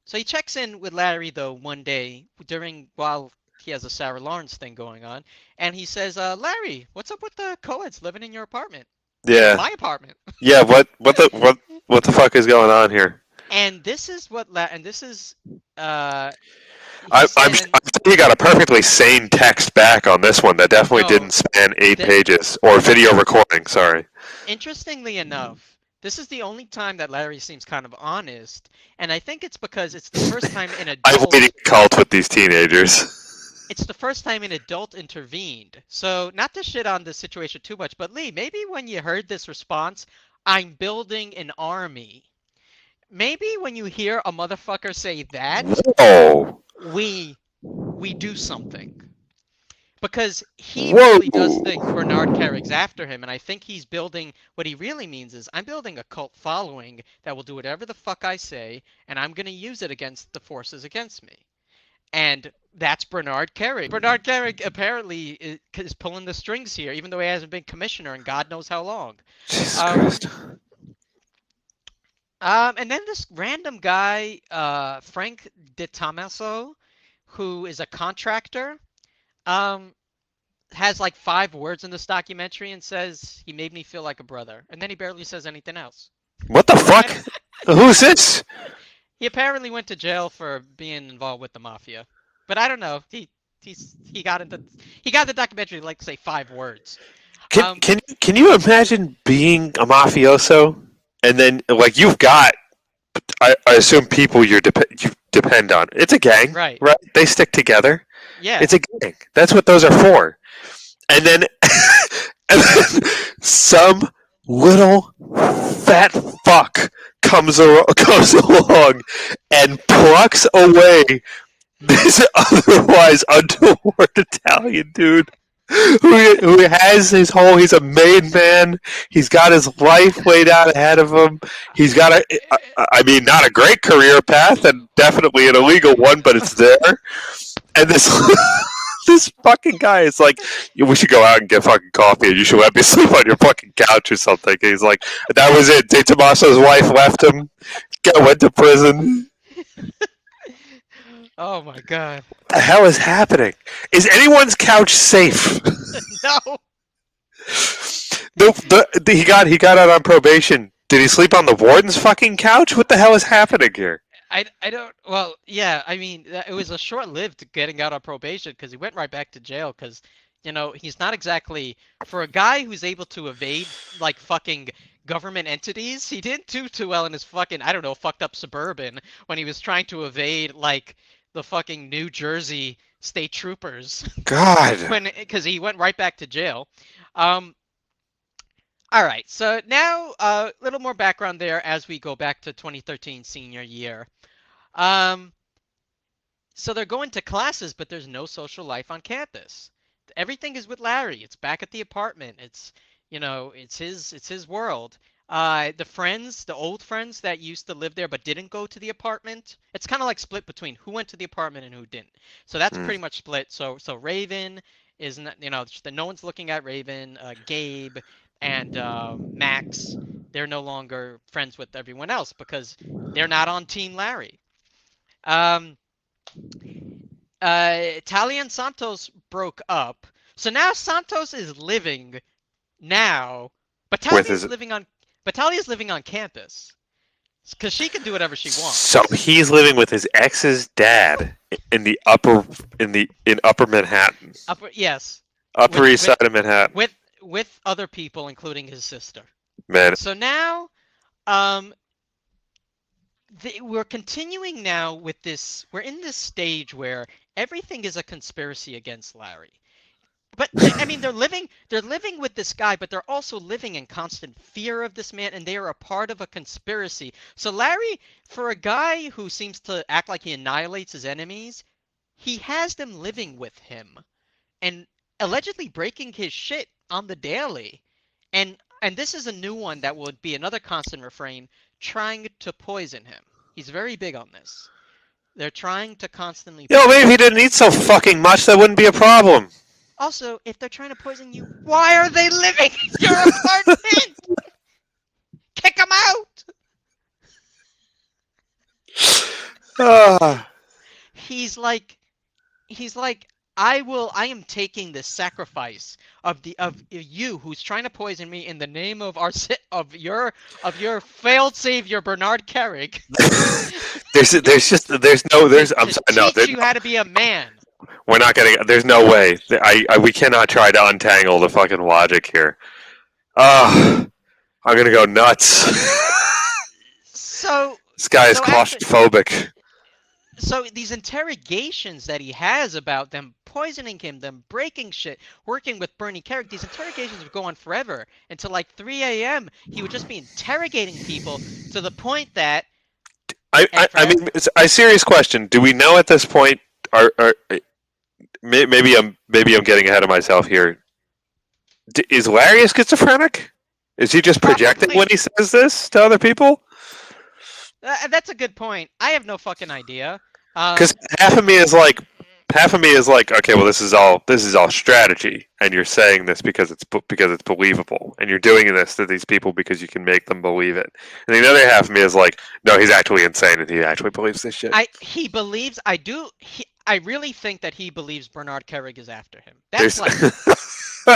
So he checks in with Larry though one day while he has a Sarah Lawrence thing going on, and he says, "Larry, what's up with the co-eds living in your apartment?" Yeah. My apartment. Yeah. What the fuck is going on here? And this is I'm sure you got a perfectly sane text back on this one that definitely didn't span 8 pages or video recording. Sorry. Interestingly enough, this is the only time that Larry seems kind of honest, and I think it's because it's the first time an adult. I've waited cult with these teenagers. It's the first time an adult intervened. So not to shit on the situation too much, but Lee, maybe when you heard this response, "I'm building an army." Maybe when you hear a motherfucker say that. Whoa. We do something. because he Whoa! really does think Bernard Carrick's after him, and I think he's building what he really means is I'm building a cult following that will do whatever the fuck I say, and I'm gonna use it against the forces against me. And that's Bernard Carrick. Bernard Carrick apparently is pulling the strings here, even though he hasn't been commissioner in God knows how long. Jesus Um, Christ. and then this random guy, Frank De Tomaso, who is a contractor, um, has like 5 words in this documentary and says he made me feel like a brother, and then he barely says anything else. What the fuck? Who's this? He apparently went to jail for being involved with the mafia, but I don't know. He got into he got the documentary like say 5 words. Can Um, can can you imagine being a mafioso and then like you've got I assume people you depend on. It's a gang, right? right? They stick together. Yeah. It's a gang. That's what those are for. And then and then some little fat fuck comes along and plucks away this otherwise untoward Italian dude who has his whole. He's a made man. He's got his life laid out ahead of him. He's got I mean, not a great career path, and definitely an illegal one, but it's there. And this this fucking guy is like, we should go out and get fucking coffee, and you should let me sleep on your fucking couch or something. And he's like, that was it. De Tomaso's wife left him. Went to prison. Oh my god. What the hell is happening? Is anyone's couch safe? No. He got out on probation. Did he sleep on the warden's fucking couch? What the hell is happening here? I don't. Well, yeah. I mean, it was a short-lived getting out on probation because he went right back to jail because, he's not exactly for a guy who's able to evade like fucking government entities. He didn't do too well in his fucking I don't know fucked up suburban when he was trying to evade like the fucking New Jersey state troopers God. because he went right back to jail. Um, all right, so now a little more background there as we go back to 2013 senior year. Um, so they're going to classes, but there's no social life on campus. Everything is with Larry. It's back at the apartment. It's his world. The old friends that used to live there but didn't go to the apartment. It's kind of like split between who went to the apartment and who didn't. So that's pretty much split. So Raven is not, no one's looking at Raven. Gabe and Max, they're no longer friends with everyone else because they're not on Team Larry. Um, Talia and Santos broke up. So now Santos is living now, but Talia's living on campus because she can do whatever she wants. So he's living with his ex's dad in Upper Manhattan. Yes. Upper East Side of Manhattan. With other people, including his sister. Man. So now, we're continuing now with this. We're in this stage where everything is a conspiracy against Larry. But I mean, they're living with this guy, but they're also living in constant fear of this man, and they are a part of a conspiracy. So Larry, for a guy who seems to act like he annihilates his enemies, he has them living with him, and allegedly breaking his shit on the daily. And this is a new one that would be another constant refrain, trying to poison him. He's very big on this. They're trying to constantly. Maybe if he didn't eat so fucking much, that wouldn't be a problem. Also, if they're trying to poison you, why are they living in your apartment? Kick them out. He's like, I am taking the sacrifice of you who's trying to poison me in the name of your failed savior Bernard Carrick. I'm sorry, teach you how to be a man. We're not getting. There's no way. We cannot try to untangle the fucking logic here. I'm gonna go nuts. This guy is claustrophobic. So these interrogations that he has about them poisoning him, them breaking shit, working with Bernie Carrick, these interrogations would go on forever until like 3 a.m. He would just be interrogating people to the point that. I mean, it's a serious question. Do we know at this point? maybe I'm getting ahead of myself here. Is Larry a schizophrenic? Is he just projecting when Probably. he says this to other people? That's a good point. I have no fucking idea. Because Um, half of me is like, okay, well, this is all strategy, and you're saying this because it's believable, and you're doing this to these people because you can make them believe it. And the other half of me is like, no, he's actually insane, and he actually believes this shit. he believes. I do. I really think that he believes Bernard Kerrig is after him. That's There's like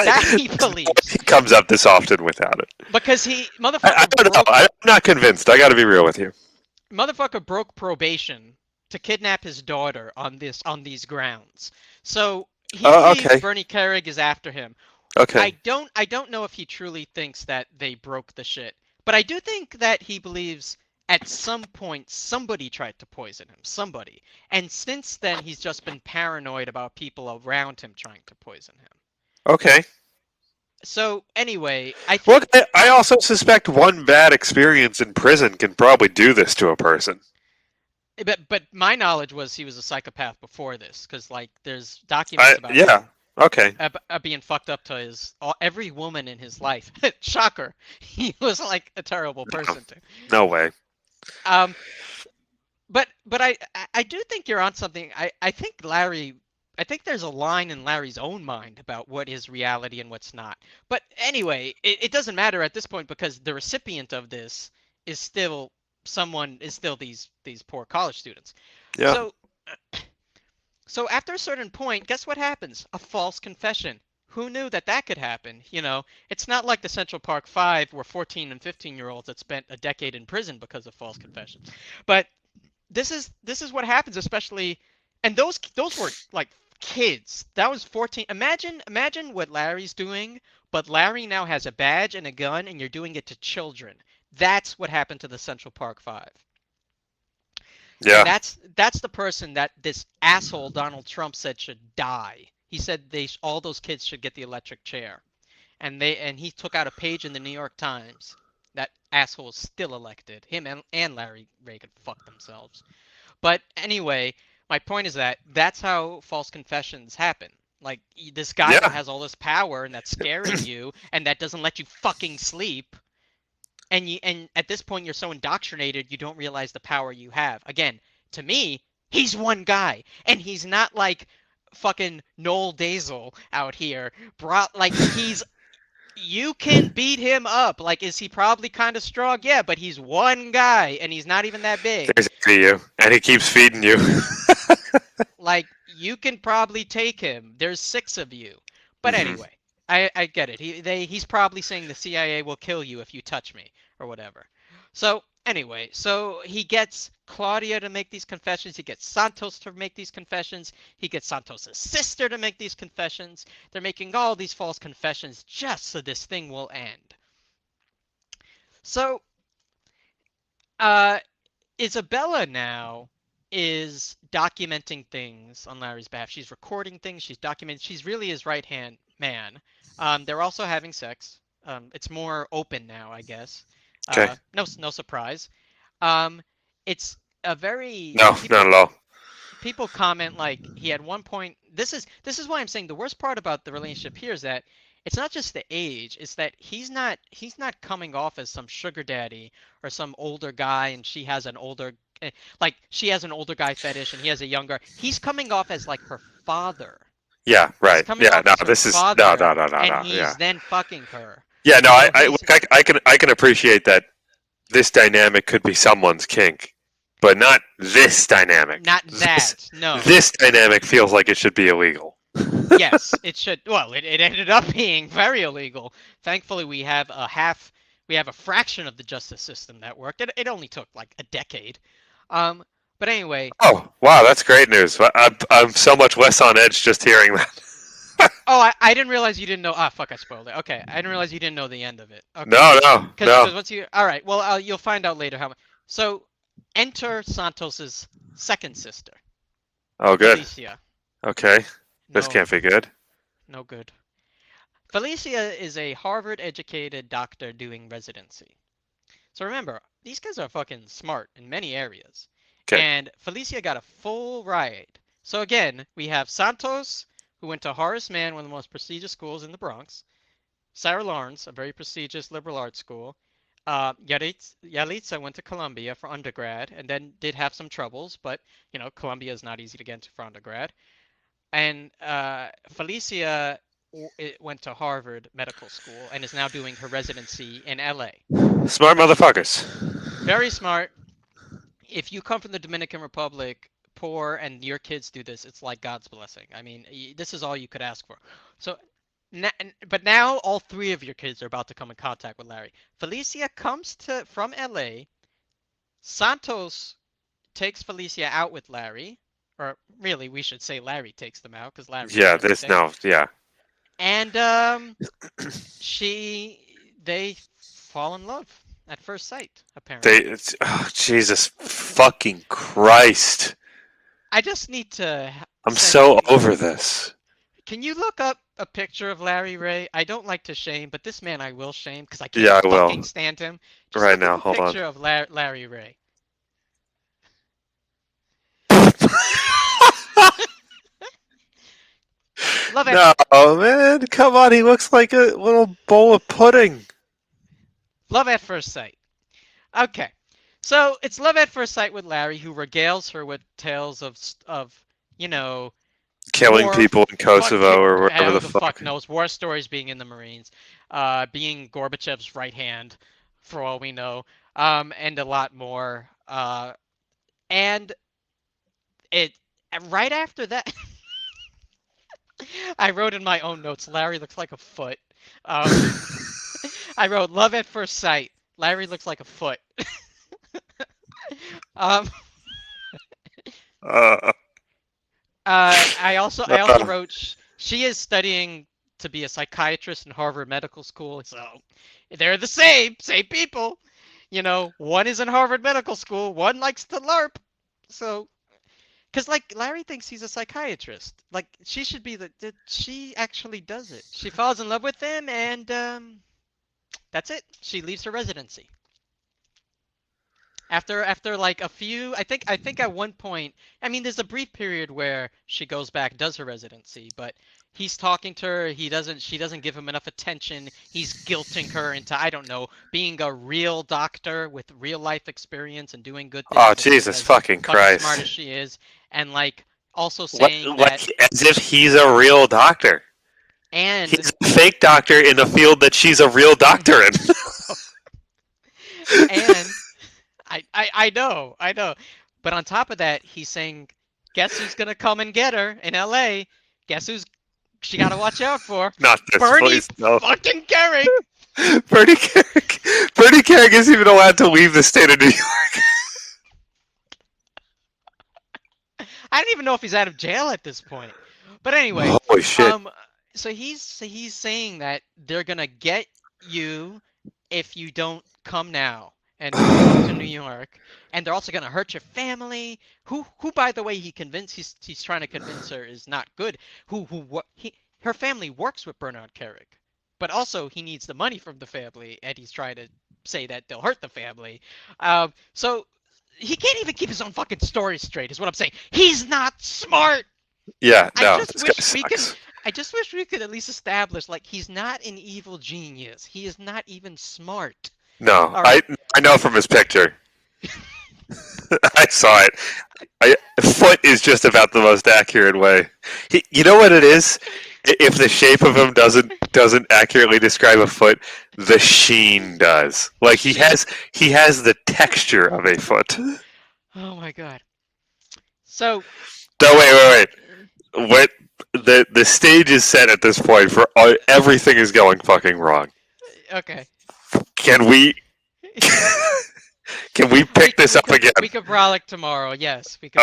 that he believes he comes up this often without it. because he I motherfucker don't know. broke I'm not convinced. I got to be real with you. motherfucker broke probation to kidnap his daughter on these grounds. So he believes Okay, Bernie Kerrig is after him. okay, I don't know if he truly thinks that they broke the shit, but I do think that he believes at some point somebody tried to poison him, somebody. And since then he's just been paranoid about people around him trying to poison him. okay. So anyway, I Look, think I also suspect one bad experience in prison can probably do this to a person. but my knowledge was he was a psychopath before this cuz like there's documents about Yeah. him Okay. being fucked up to his every woman in his life. Shocker. He was like a terrible No, person too. no way. Um but I do think you're on something. I think Larry I think there's a line in Larry's own mind about what is reality and what's not. But anyway, it doesn't matter at this point because the recipient of this is still these poor college students. Yeah. So so after a certain point, guess what happens? A false confession. Who knew that that could happen? You know, it's not like the Central Park 5 where 14 and 15-year-olds had spent a decade in prison because of false confessions. But this is what happens, especially, and those were like kids. That was 14. Imagine what Larry's doing, but Larry now has a badge and a gun, and you're doing it to children. That's what happened to the Central Park 5. And Yeah. that's the person that this asshole Donald Trump said should die. He said all those kids should get the electric chair. And he took out a page in the New York Times. That asshole is still elected. Him and Larry Reagan fuck themselves. But anyway, my point is that that's how false confessions happen. Like this guy that Yeah. has all this power and that's scaring you and that doesn't let you fucking sleep, and at this point you're so indoctrinated you don't realize the power you have. Again, to me, he's one guy and he's not like fucking Noel Dazel out here. Like he's you can beat him up. Like, is he probably kind of strong? Yeah, but he's one guy and he's not even that big. There's you, and he keeps feeding you. Like, you can probably take him. There's 6 of you. But Hmm. anyway, I get it. He's probably saying the CIA will kill you if you touch me or whatever. So anyway, so he gets Claudia to make these confessions. He gets Santos to make these confessions. He gets Santos's sister to make these confessions. They're making all these false confessions just so this thing will end. So, uh, Isabella now is documenting things on Larry's behalf. She's recording things. She's documenting. She's really his right hand man. They're also having sex. It's more open now, I guess. Okay. No surprise. Um, it's a very No, not people at all. people comment like he had one point. This is why I'm saying the worst part about the relationship here is that it's not just the age, it's that he's not coming off as some sugar daddy or some older guy and she has an older like she has an older guy fetish and he has a younger. He's coming off as like her father. Yeah. He's Right. coming Yeah. off No. as her This is no. father No. No. No. and No. he's Yeah. then fucking her. Yeah. No. So he's Look, I can appreciate that this dynamic could be someone's kink, but not this dynamic. not This that. No. this dynamic feels like it should be illegal. Yes, it should. Well, it ended up being very illegal. Thankfully, we have a fraction of the justice system that worked. It only took like a decade. Um, but anyway, Oh, wow, that's great news. I'm so much less on edge just hearing that. oh, I didn't realize you didn't know. Ah, fuck, I spoiled it. Okay, I didn't realize you didn't know the end of it. Okay, No, no, no. because once you, all right, well, you'll find out later how much. So, enter Santos's second sister, Oh, good. Felicia. Okay, this No, can't be good. no good. Felicia is a Harvard-educated doctor doing residency. So remember, these guys are fucking smart in many areas. Okay. And Felicia got a full ride So again, we have Santos, who went to Horace Mann, one of the most prestigious schools in the Bronx. Sarah Lawrence, a very prestigious liberal arts school. Yalitza went to Columbia for undergrad and then did have some troubles, but Columbia is not easy to get into for undergrad. And Felicia went to Harvard Medical School and is now doing her residency in LA. Smart motherfuckers. Very smart. If you come from the Dominican Republic, poor, and your kids do this, it's like God's blessing. I mean, this is all you could ask for. So, but now all three of your kids are about to come in contact with Larry. Felicia comes from LA. Santos takes Felicia out with Larry, or really, we should say Larry takes them out because Larry Yeah, knows everything. yeah. And they fall in love at first sight, apparently. Jesus fucking Christ. I just need to. I'm so over this. Can you look up a picture of Larry Ray? I don't like to shame, but this man I will shame because I can't Yeah, I will. fucking stand him. Just Right look now, up a hold on. picture of Larry Ray. Love at No, man, come on. He looks like a little bowl of pudding. Love at first sight. Okay, so it's love at first sight with Larry, who regales her with tales of Killing war. people in Kosovo or wherever Who the the fuck. fuck knows? War stories, being in the Marines, being Gorbachev's right hand, for all we know, and a lot more. And it right after that, I wrote in my own notes, Larry looks like a foot. Um, I wrote love at first sight. Larry looks like a foot. um, Uh, I also wrote she is studying to be a psychiatrist in Harvard Medical School. So they're the same people. One is in Harvard Medical School, one likes to LARP. So, because like Larry thinks he's a psychiatrist, like she should be she actually does it. She falls in love with him, and that's it. She leaves her residency. After like a few, I think at one point, I mean, there's a brief period where she goes back, does her residency, but he's talking to her. She doesn't give him enough attention. He's guilting her into, I don't know, being a real doctor with real life experience and doing good things. oh, And being Jesus as fucking fucking smart Christ. as she is, and like also saying Like, that, as if he's a real doctor. and He's a fake doctor in the field that she's a real doctor in. and I know. But on top of that, he's saying, guess who's gonna come and get her in LA? Guess who's she gotta watch out for? Not this, Bernie please, no. fucking Carrick! Bernie Carrick. Bernie Carrick isn't even allowed to leave the state of New York. I don't even know if he's out of jail at this point. But anyway, Holy shit. so he's saying that they're gonna get you if you don't come now and come to New York, and they're also gonna hurt your family. Who by the way, he's trying to convince her is not good. Her family works with Bernard Carrick, but also he needs the money from the family, and he's trying to say that they'll hurt the family. So he can't even keep his own fucking story straight, is what I'm saying. He's not smart. Yeah, no, I this just guy wish we could. sucks. I just wish we could at least establish, like, he's not an evil genius. He is not even smart. No, All right. I know from his picture. I saw it. Foot is just about the most accurate way. You know what it is? If the shape of him doesn't accurately describe a foot, the sheen does. Like he has the texture of a foot. Oh my god. So. No, wait. What the stage is set at this point for everything is going fucking wrong. Okay. Can we pick this up again? We could Brolic tomorrow. Yes, we could.